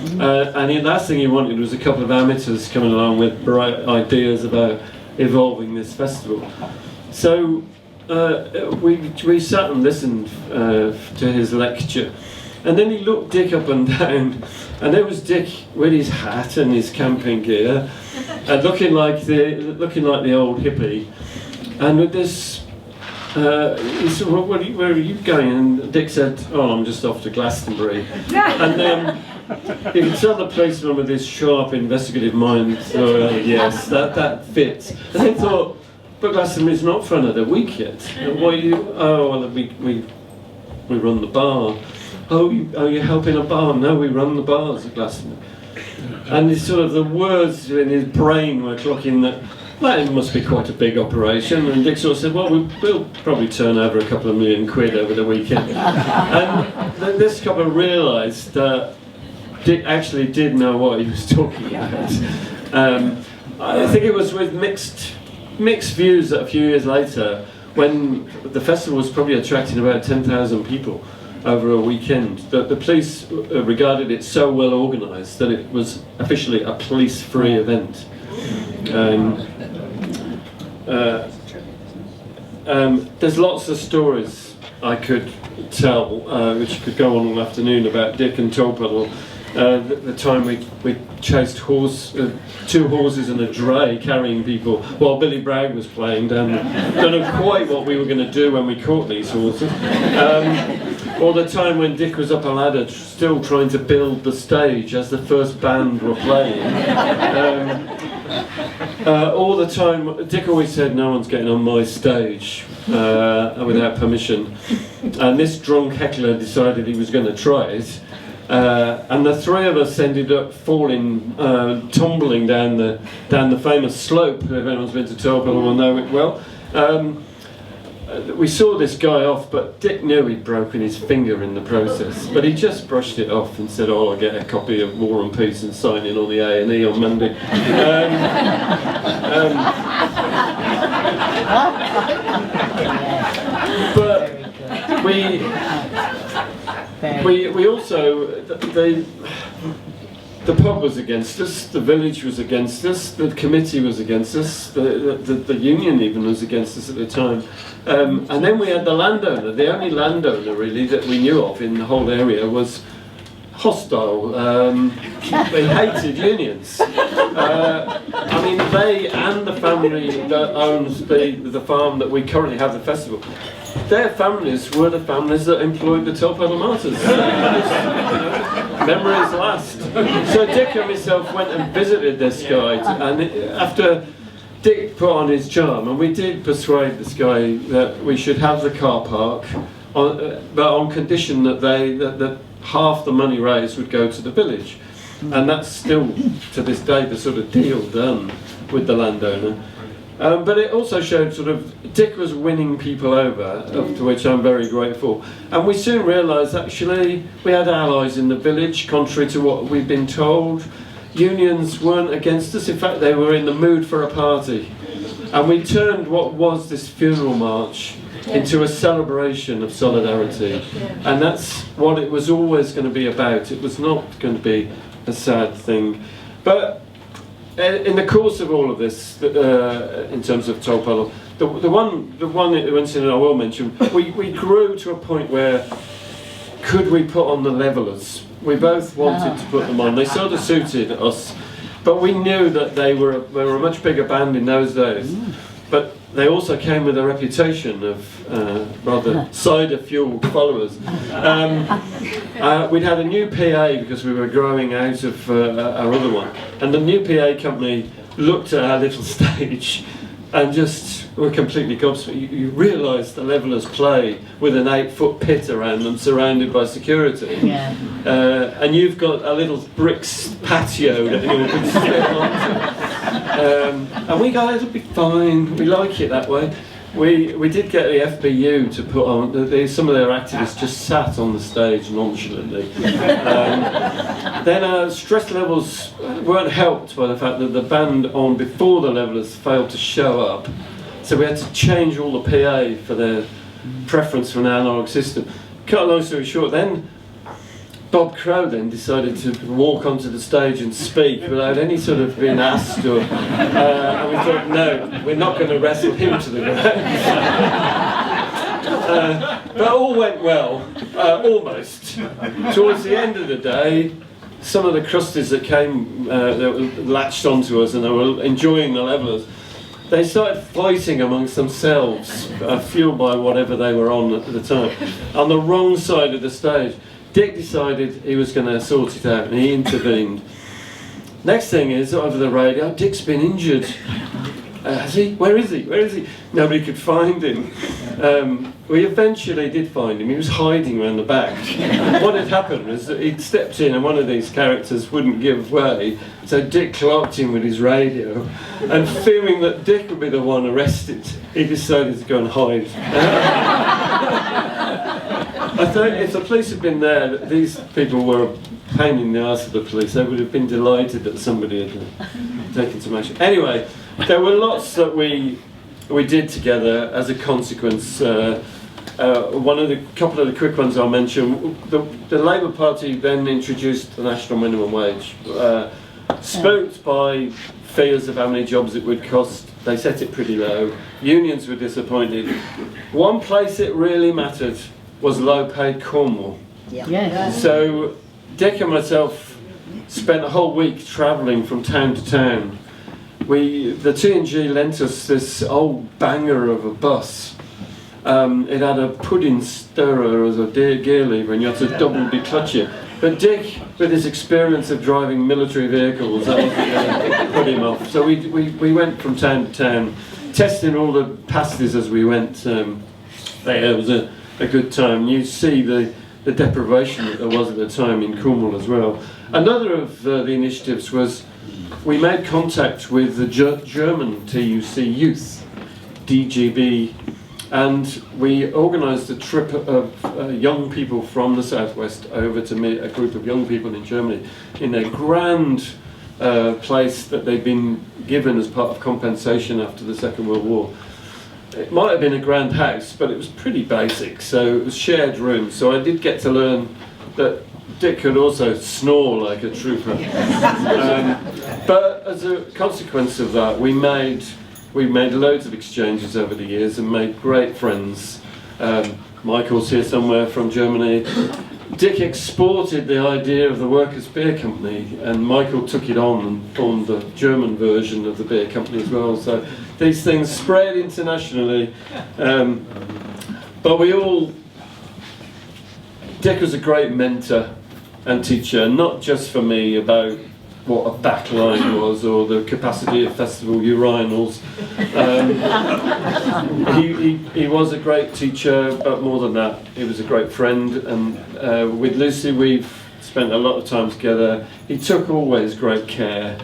And the last thing he wanted was a couple of amateurs coming along with bright ideas about evolving this festival. So we sat and listened to his lecture, And then he looked Dick up and down, and there was Dick with his hat and his camping gear, and looking like the old hippie. And with this, he said, well, where are you going? And Dick said, oh, I'm just off to Glastonbury. And you can tell the policeman with his sharp investigative mind, so yes, that fits. And they thought, but Glastonbury's not for another week yet. Why you? Oh, well, we run the bar. Oh, you're helping a bar? No, we run the bars at Glastonbury. And it's sort of the words in his brain were clocking that, well, it must be quite a big operation. And Dick sort of said, well, we'll probably turn over a couple of million quid over the weekend. And this couple realised that Dick actually did know what he was talking about. I think it was with mixed views that a few years later, when the festival was probably attracting about 10,000 people over a weekend, that the police regarded it so well organised that it was officially a police-free event. There's lots of stories I could tell, which could go on all afternoon, about Dick and Tolpuddle. The time we chased two horses and a dray carrying people while Billy Bragg was playing down there. Don't know quite what we were going to do when we caught these horses. Or the time when Dick was up a ladder still trying to build the stage as the first band were playing. All the time, Dick always said, no one's getting on my stage without permission. And this drunk heckler decided he was going to try it. And the three of us ended up falling, tumbling down the famous slope. If anyone's been to Tolpuddle will know it well. We saw this guy off, but Dick knew he'd broken his finger in the process. But he just brushed it off and said, "Oh, I'll get a copy of War and Peace and sign in on the A&E on Monday." But we also the pub was against us, the village was against us, the committee was against us, the union even was against us at the time. And then we had the landowner. The only landowner really that we knew of in the whole area was hostile. They hated unions. I mean, they and the family that owns the farm that we currently have the festival, their families were the families that employed the Tolpuddle Martyrs. Memories last. So Dick and myself went and visited this guy, and after Dick put on his charm, and we did persuade this guy that we should have the car park, but on condition that half the money raised would go to the village. And that's still, to this day, the sort of deal done with the landowner. But it also showed sort of Dick was winning people over, to which I'm very grateful. And we soon realised actually we had allies in the village, contrary to what we'd been told. Unions weren't against us, in fact they were in the mood for a party. And we turned what was this funeral march into a celebration of solidarity. And that's what it was always going to be about. It was not going to be a sad thing. But in the course of all of this, in terms of Tolpuddle, the one incident I will mention, we grew to a point where could we put on the levelers? We both wanted to put them on. They sort of suited us, but we knew that they were a much bigger band in those days. But they also came with a reputation of rather cider-fueled followers. We'd had a new PA because we were growing out of our other one, and the new PA company looked at our little stage and just were completely gobsmacked. You realise the levellers play with an 8-foot pit around them, surrounded by security, and you've got a little brick patio that you can sit onto. And we go, it'll be fine. We like it that way. We did get the FBU to put on. Some of their activists just sat on the stage nonchalantly. Then our stress levels weren't helped by the fact that the band on before the levelers failed to show up. So we had to change all the PA for their preference for an analogue system. Cut a long story short, then Bob Crow then decided to walk onto the stage and speak without any sort of being asked, and we thought, no, we're not going to wrestle him to the ground. But all went well, almost. Towards the end of the day, some of the crusties that came, that latched onto us and they were enjoying the levellers, they started fighting amongst themselves, fueled by whatever they were on at the time, on the wrong side of the stage. Dick decided he was going to sort it out and he intervened. Next thing is, over the radio, Dick's been injured. Has he? Where is he? Where is he? Nobody could find him. We eventually did find him. He was hiding around the back. What had happened was that he'd stepped in and one of these characters wouldn't give way, so Dick clocked him with his radio, and fearing that Dick would be the one arrested, he decided to go and hide. I thought if the police had been there, these people were a pain in the arse of the police. They would have been delighted that somebody had taken some action. Anyway, there were lots that we did together as a consequence. Couple of the quick ones I'll mention. The Labour Party then introduced the national minimum wage. Spooked by fears of how many jobs it would cost, they set it pretty low. Unions were disappointed. One place it really mattered was low-paid Cornwall. Yeah. So Dick and myself spent a whole week travelling from town to town. The T&G lent us this old banger of a bus. It had a pudding stirrer as a gear lever and you had to double declutch it. But Dick, with his experience of driving military vehicles, that wasn't going to put him off. So we went from town to town, testing all the passes as we went. It was a good time. You see the deprivation that there was at the time in Cornwall as well. Another of the initiatives was we made contact with the German TUC youth, DGB, and we organised a trip of young people from the southwest over to meet a group of young people in Germany in a grand place that they'd been given as part of compensation after the Second World War. It might have been a grand house, but it was pretty basic, so it was shared rooms. So I did get to learn that Dick could also snore like a trooper. But as a consequence of that, we made loads of exchanges over the years and made great friends. Michael's here somewhere from Germany. Dick exported the idea of the Workers' Beer Company, and Michael took it on and formed the German version of the beer company as well. So these things spread internationally. But Dick was a great mentor and teacher, not just for me about what a backline was or the capacity of festival urinals. He was a great teacher, but more than that, he was a great friend. And with Lucy, we've spent a lot of time together. He took always great care.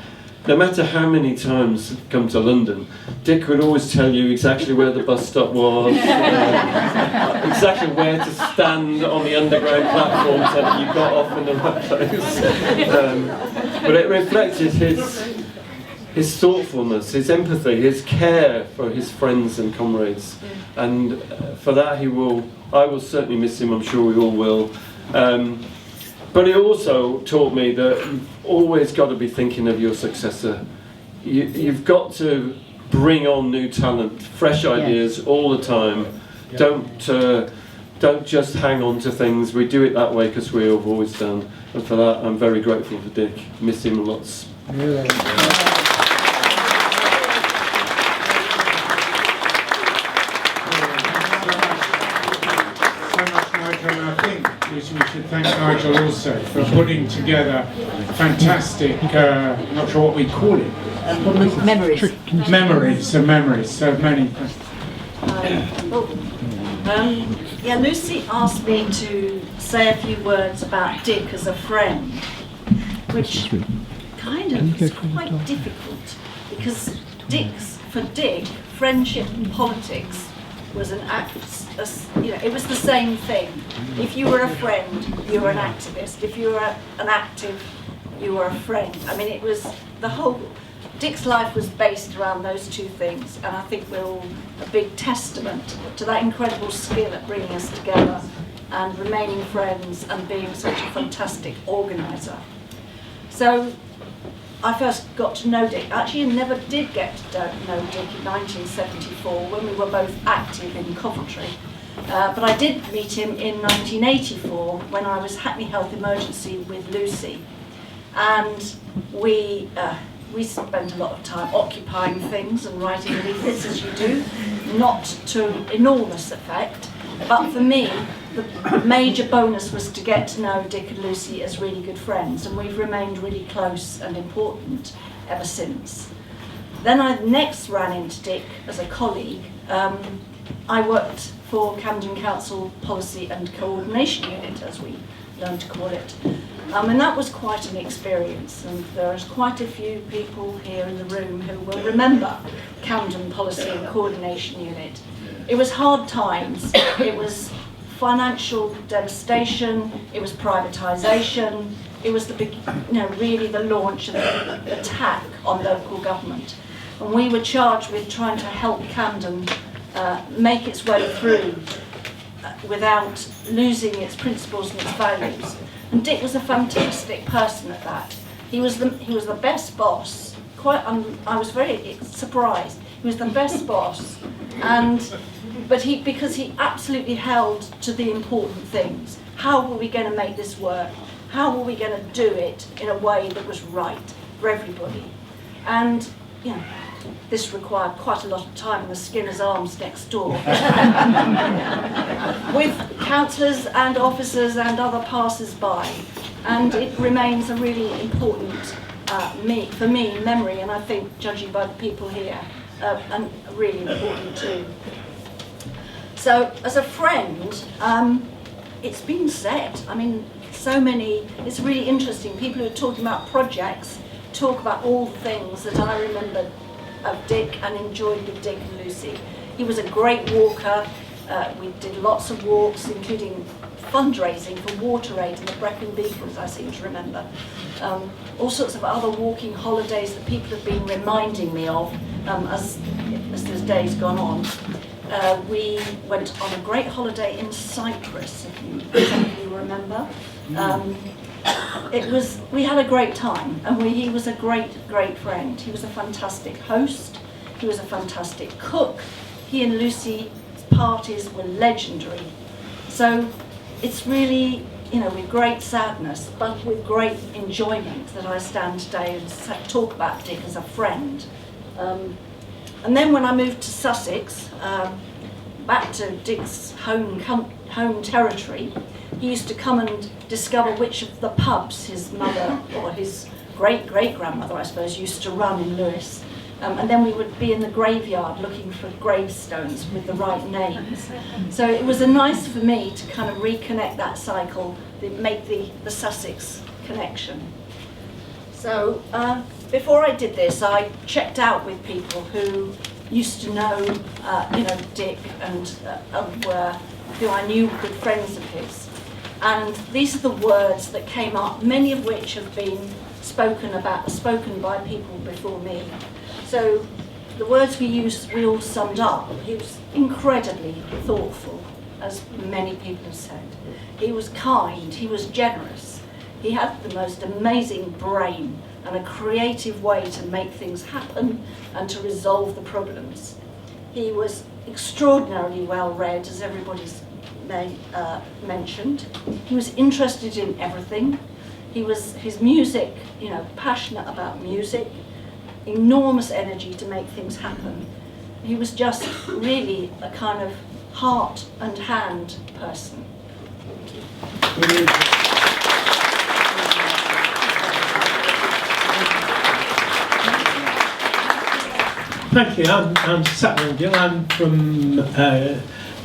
No matter how many times you come to London, Dick would always tell you exactly where the bus stop was, exactly where to stand on the underground platform so that you got off in the right place. But it reflected his thoughtfulness, his empathy, his care for his friends and comrades. And for that I will certainly miss him, I'm sure we all will. But he also taught me that you've always got to be thinking of your successor. You've got to bring on new talent, fresh ideas all the time. Don't just hang on to things. We do it that way because we have always done. And for that, I'm very grateful for Dick. Miss him lots. We should thank Nigel also for putting together fantastic, not sure what we call it. Memories. Memories, so many. Lucy asked me to say a few words about Dick as a friend, which kind of is quite difficult because for Dick, friendship and politics was an act, it was the same thing. If you were a friend, you were an activist. If you were an active, you were a friend. I mean, it was Dick's life was based around those two things, and I think we're all a big testament to that incredible skill at bringing us together and remaining friends and being such a fantastic organiser. So I first got to know Dick. Actually, I never did get to know Dick in 1974 when we were both active in Coventry. But I did meet him in 1984 when I was Hackney Health Emergency with Lucy. And we spent a lot of time occupying things and writing leaflets, as you do, not to enormous effect. But for me, the major bonus was to get to know Dick and Lucy as really good friends, and we've remained really close and important ever since. Then I next ran into Dick as a colleague. I worked for Camden Council Policy and Coordination Unit, as we learned to call it. And that was quite an experience, and there's quite a few people here in the room who will remember Camden Policy and Coordination Unit. It was hard times, it was financial devastation, it was privatisation, it was really the launch of the attack on local government. And we were charged with trying to help Camden make its way through without losing its principles and its values. And Dick was a fantastic person at that. He was the best boss. I was very surprised. He was the best boss, but because he absolutely held to the important things. How were we going to make this work? How were we going to do it in a way that was right for everybody? And this required quite a lot of time in the Skinner's Arms next door, with councillors and officers and other passers-by, and it remains a really important, for me, memory, and I think, judging by the people here, and really important too. So, as a friend, it's been said, I mean, so many, it's really interesting, people who are talking about projects talk about all the things that I remember of Dick and enjoyed with Dick and Lucy. He was a great walker. We did lots of walks, including fundraising for Water Aid in the Brecon Beacons, I seem to remember. All sorts of other walking holidays that people have been reminding me of as this day's gone on. We went on a great holiday in Cyprus, if some of you remember. We had a great time, and he was a great friend. He was a fantastic host, he was a fantastic cook. He and Lucy's parties were legendary. So it's really, with great sadness, but with great enjoyment that I stand today and talk about Dick as a friend. And then when I moved to Sussex, back to Dick's home territory, he used to come and discover which of the pubs his mother, or his great-great-grandmother, I suppose, used to run in Lewes. And then we would be in the graveyard looking for gravestones with the right names. So it was nice for me to kind of reconnect that cycle, make the Sussex connection. So before I did this, I checked out with people who used to know, Dick and who I knew were good friends of his. And these are the words that came up, many of which have been spoken by people before me. So the words we all summed up. He was incredibly thoughtful, as many people have said. He was kind, he was generous. He had the most amazing brain and a creative way to make things happen and to resolve the problems. He was extraordinarily well read, as everybody's mentioned. He was interested in everything. His music, passionate about music, enormous energy to make things happen. He was just really a kind of heart and hand person. Thank you. I'm Samuel Gill. I'm from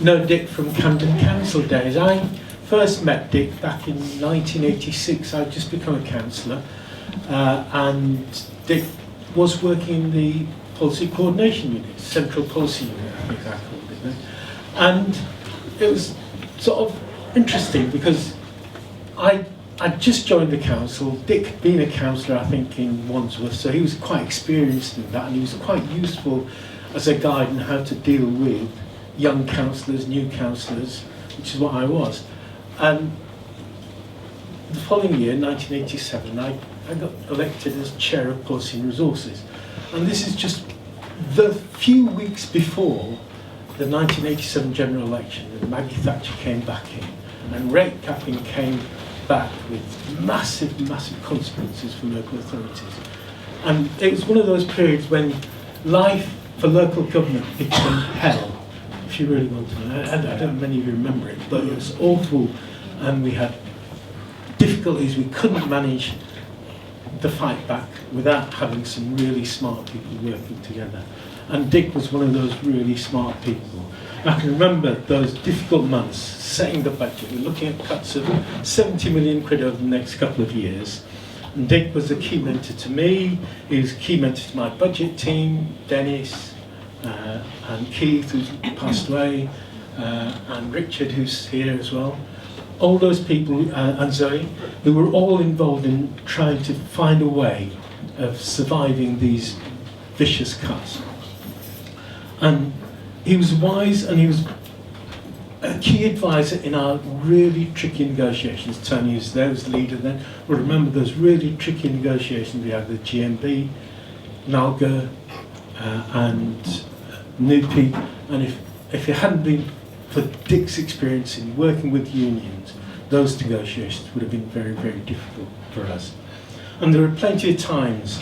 know Dick from Camden Council days. I first met Dick back in 1986. I'd just become a councillor, and Dick was working in the Policy Coordination Unit, Central Policy Unit, I think I called it then. And it was sort of interesting because I'd just joined the council. Dick being a councillor, I think, in Wandsworth, so he was quite experienced in that, and he was quite useful as a guide in how to deal with young councillors, new councillors, which is what I was. And the following year, 1987, I got elected as Chair of Policy and Resources. And this is just the few weeks before the 1987 general election, and Maggie Thatcher came back in, and rate capping came back with massive, massive consequences for local authorities. And it was one of those periods when life for local government became hell, if you really want to know. I don't know if many of you remember it, but it was awful, and we had difficulties. We couldn't manage the fight back without having some really smart people working together. And Dick was one of those really smart people. I can remember those difficult months, setting the budget. We're looking at cuts of 70 million quid over the next couple of years. And Dick was a key mentor to me. He was a key mentor to my budget team, Dennis, and Keith, who's passed away, and Richard, who's here as well. All those people, and Zoe, who were all involved in trying to find a way of surviving these vicious cuts. And he was wise, and he was a key advisor in our really tricky negotiations. Tony was there as leader then. Well, remember those really tricky negotiations we had with GMB, Nalga, and NUPI. And if it hadn't been for Dick's experience in working with unions, those negotiations would have been very, very difficult for us. And there were plenty of times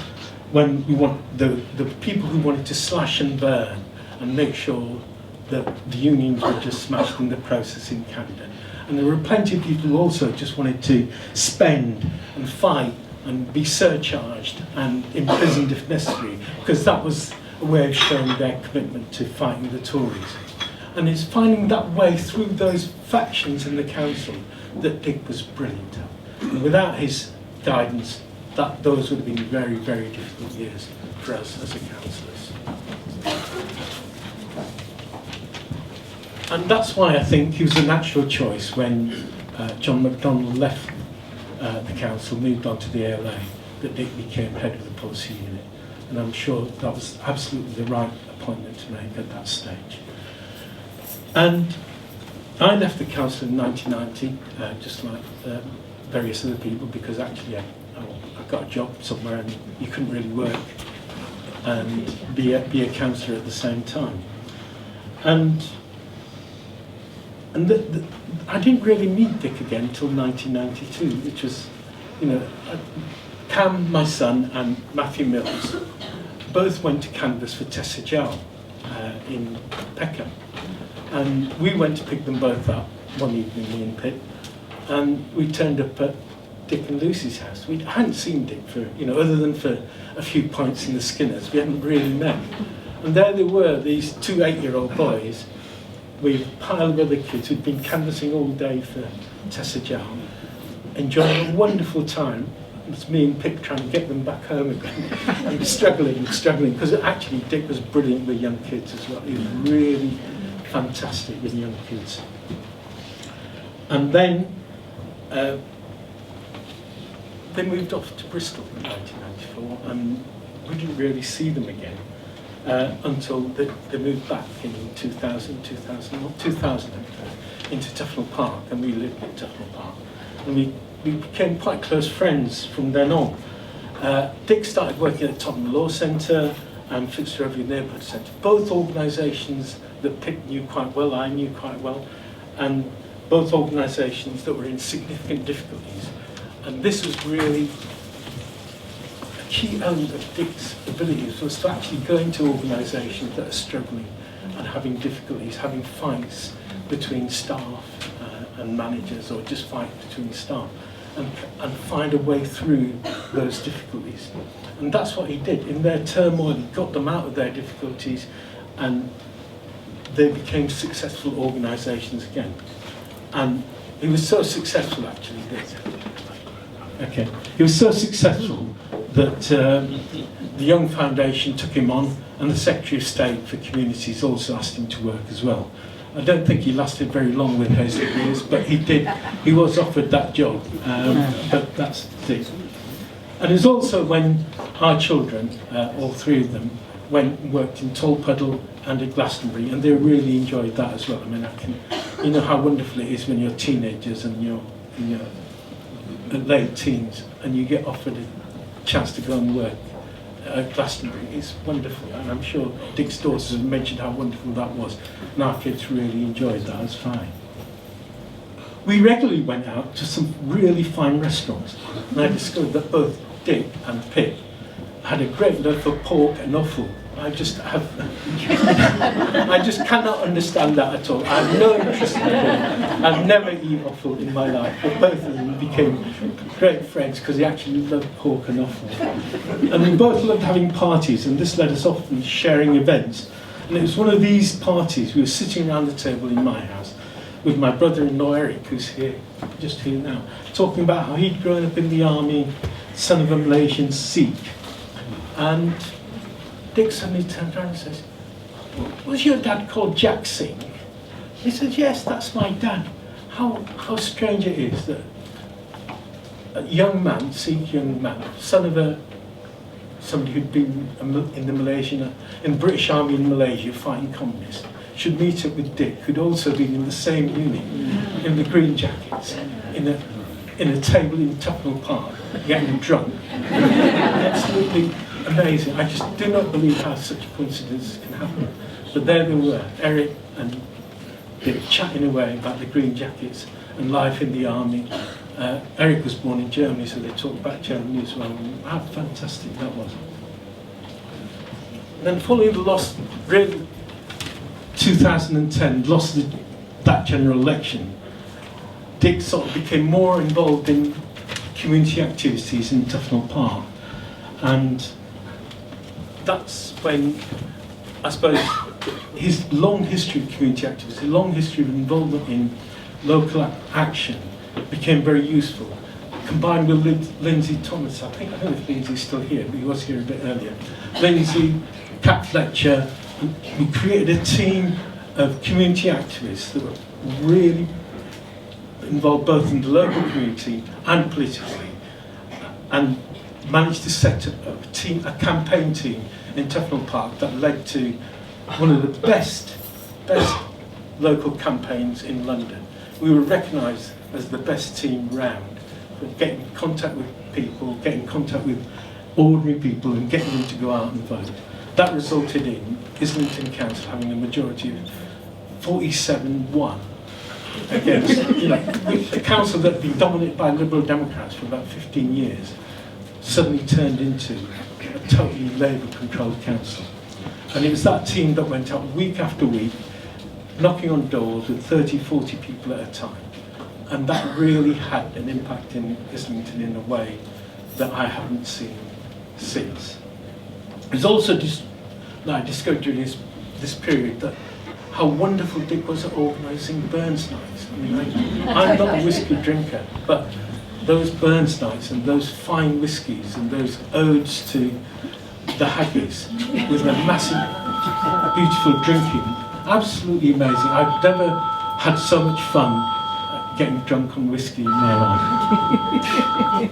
when we want the people who wanted to slash and burn and make sure that the unions were just smashed in the process in Canada. And there were plenty of people who also just wanted to spend and fight and be surcharged and imprisoned if necessary, because that was a way of showing their commitment to fighting the Tories. And it's finding that way through those factions in the council that Dick was brilliant at. And without his guidance, those would have been very, very difficult years for us as a councillors. And that's why I think he was a natural choice when John MacDonald left the council, moved on to the ALA, that Dick became head of the policy unit. And I'm sure that was absolutely the right appointment to make at that stage. And I left the council in 1990, just like various other people, because actually I got a job somewhere and you couldn't really work and be a councillor at the same time. And I didn't really meet Dick again until 1992, which was, Cam, my son, and Matthew Mills both went to canvass for Tessa Jowell in Peckham. And we went to pick them both up one evening, me and Pip, and we turned up at Dick and Lucy's house. I hadn't seen Dick for, other than for a few pints in the Skinners, we hadn't really met. And there they were, these two 8-year-old boys, with a pile of other kids who'd been canvassing all day for Tessa Jowell, enjoying a wonderful time. It was me and Pip trying to get them back home again, and struggling, because actually Dick was brilliant with young kids as well. He was really fantastic with young kids. And then they moved off to Bristol in 1994, and we didn't really see them again until they moved back in 2000 into Tufnell Park, and we lived in Tufnell Park. And we became quite close friends from then on. Dick started working at the Tottenham Law Centre and Fitzrovia Neighbourhood Centre, both organisations that Pip knew quite well, I knew quite well, and both organisations that were in significant difficulties. And this was really a key element of Dick's abilities, was to actually go into organisations that are struggling and having difficulties, having fights between staff and managers, or just fights between staff, and find a way through those difficulties. And that's what he did. In their turmoil, he got them out of their difficulties, and they became successful organisations again. And he was so successful, actually, he was so successful that the Young Foundation took him on, and the Secretary of State for Communities also asked him to work as well. I don't think he lasted very long with his careers, but he did. He was offered that job, but that's it. And it's also when our children, all three of them, went and worked in Tolpuddle and at Glastonbury, and they really enjoyed that as well. I mean, you know how wonderful it is when you're teenagers and you're in your late teens, and you get offered a chance to go and work Glastonbury. It's wonderful, and I'm sure Dick's daughters have mentioned how wonderful that was, and our kids really enjoyed that. It's fine. We regularly went out to some really fine restaurants, and I discovered that both Dick and Pip had a great love for pork and offal. I just cannot understand that at all. I have no interest in it. I've never eaten offal in my life, but both of them became great friends because they actually loved pork and offal. And we both loved having parties, and this led us often sharing events. And it was one of these parties, we were sitting around the table in my house with my brother-in-law Eric, who's here, just here now, talking about how he'd grown up in the army, son of a Malaysian Sikh. And Dick suddenly turned around and says, "Was your dad called Jack Singh?" He said, "Yes, that's my dad." How strange it is that a young man, Sikh young man, son of somebody who'd been in the British Army in Malaysia fighting communists, should meet up with Dick, who'd also been in the same unit, in the Green Jackets, in a table in Tufnell Park, getting drunk. Absolutely amazing. I just do not believe how such coincidences can happen. But there they were, Eric and Dick, chatting away about the Green Jackets and life in the army. Eric was born in Germany, so they talked about Germany as well, and how fantastic that was. And then following the loss, really, 2010, lost that general election, Dick sort of became more involved in community activities in Tufnell Park, and that's when, I suppose, his long history of community activities, his long history of involvement in local action became very useful. Combined with Lindsay Thomas, I don't know if Lindsay's still here, but he was here a bit earlier. Lindsay, Cat Fletcher, we created a team of community activists that were really involved both in the local community and politically, and managed to set up a campaign team in Tufnell Park that led to one of the best local campaigns in London. We were recognised as the best team round for getting in contact with people, getting in contact with ordinary people and getting them to go out and vote. That resulted in Islington Council having a majority of 47-1 against the council that had been dominated by Liberal Democrats for about 15 years suddenly turned into a totally Labour-controlled council. And it was that team that went out week after week, knocking on doors with 30, 40 people at a time. And that really had an impact in Islington in a way that I haven't seen since. It was also that I discovered during this period that how wonderful Dick was at organising Burns nights. I mean, I'm not a whiskey drinker, but those Burns nights and those fine whiskies and those odes to the Haggies with a massive, beautiful drinking, absolutely amazing. I've never had so much fun getting drunk on whiskey in my life.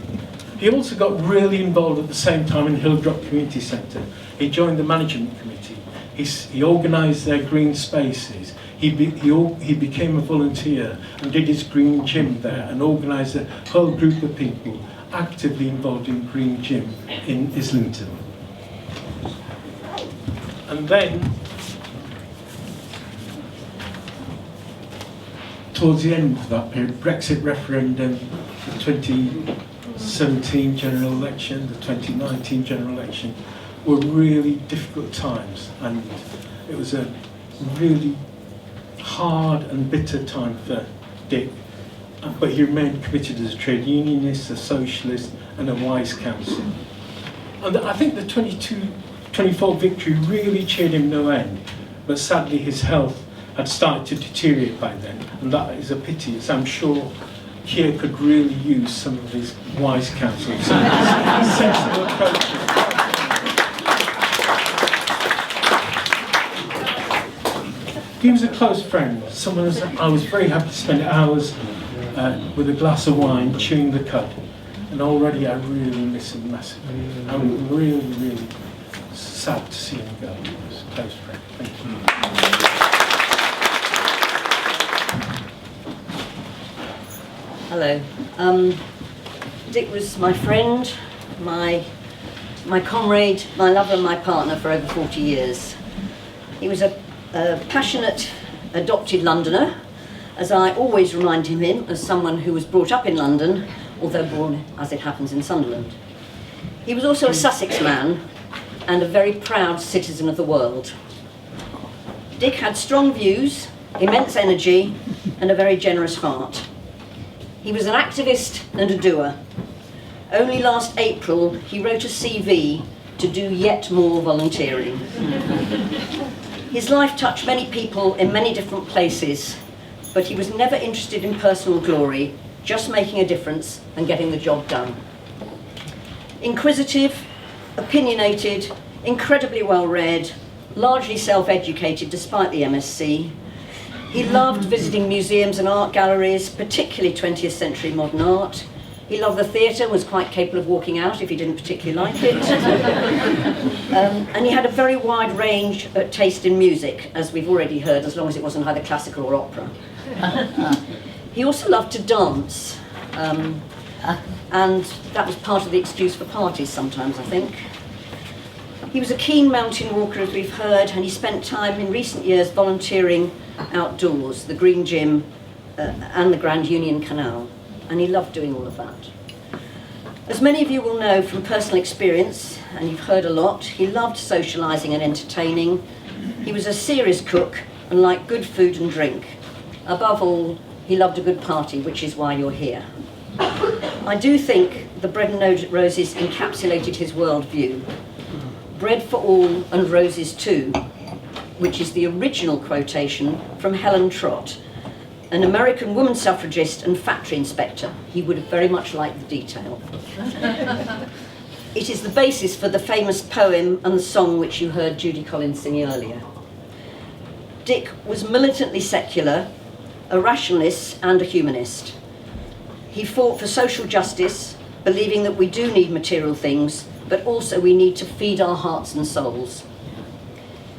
He also got really involved at the same time in Hilldrop Community Centre. He joined the management committee. He organised their green spaces. He became a volunteer and did his green gym there and organised a whole group of people actively involved in green gym in Islington. And then, towards the end of that period, Brexit referendum, the 2017 general election, the 2019 general election, were really difficult times, and it was a really hard and bitter time for Dick, but he remained committed as a trade unionist, a socialist and a wise counsel. And I think the 24 victory really cheered him no end, but sadly his health had started to deteriorate by then, and that is a pity, as I'm sure Keir could really use some of his wise counsel, some of his sensible approaches. He was a close friend, someone I was very happy to spend hours with a glass of wine, chewing the cud, and already I really miss him massively. I'm really, really sad to see him go. He was a close friend. Thank you. Hello. Dick was my friend, my my comrade, my lover and my partner for over 40 years. He was a passionate adopted Londoner, as I always remind him as someone who was brought up in London, although born, as it happens, in Sunderland. He was also a Sussex man and a very proud citizen of the world. Dick had strong views, immense energy, and a very generous heart. He was an activist and a doer. Only last April, he wrote a CV to do yet more volunteering. His life touched many people in many different places, but he was never interested in personal glory, just making a difference and getting the job done. Inquisitive, opinionated, incredibly well-read, largely self-educated despite the MSc. He loved visiting museums and art galleries, particularly 20th century modern art. He loved the theatre and was quite capable of walking out if he didn't particularly like it. And he had a very wide range of taste in music, as we've already heard, as long as it wasn't either classical or opera. He also loved to dance, and that was part of the excuse for parties sometimes, I think. He was a keen mountain walker, as we've heard, and he spent time in recent years volunteering outdoors, the Green Gym and the Grand Union Canal, and he loved doing all of that. As many of you will know from personal experience, and you've heard a lot, he loved socialising and entertaining. He was a serious cook and liked good food and drink. Above all, he loved a good party, which is why you're here. I do think the bread and roses encapsulated his worldview. Bread for all and roses too, which is the original quotation from Helen Trott, an American woman suffragist and factory inspector. He would have very much liked the detail. It is the basis for the famous poem and the song which you heard Judy Collins singing earlier. Dick was militantly secular, a rationalist and a humanist. He fought for social justice, believing that we do need material things, but also we need to feed our hearts and souls.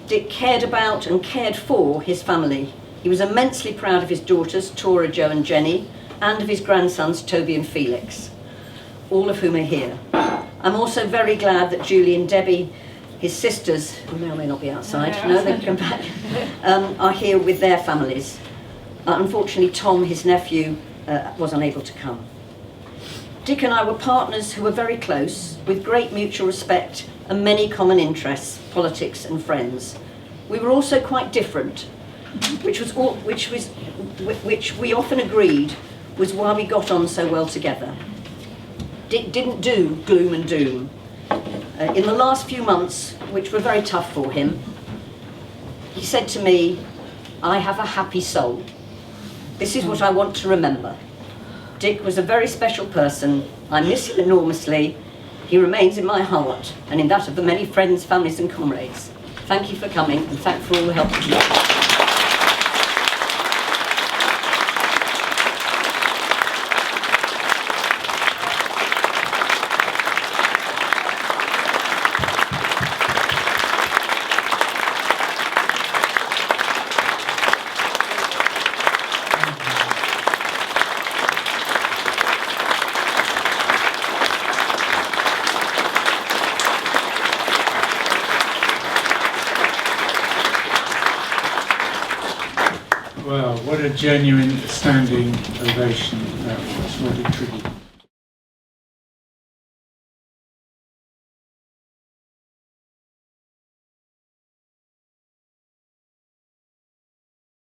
Dick cared about and cared for his family. He was immensely proud of his daughters, Tora, Jo and Jenny, and of his grandsons, Toby and Felix, all of whom are here. I'm also very glad that Julie and Debbie, his sisters, who may or may not be outside, no, they've come back, are here with their families. Unfortunately, Tom, his nephew, was unable to come. Dick and I were partners who were very close, with great mutual respect and many common interests, politics and friends. We were also quite different, which we often agreed was why we got on so well together. Dick didn't do gloom and doom. In the last few months, which were very tough for him, he said to me, "I have a happy soul. This is what I want to remember." Dick was a very special person. I miss him enormously. He remains in my heart and in that of the many friends, families and comrades. Thank you for coming and thank you for all the help that you gave. Well, what a genuine standing ovation that was. What a tribute.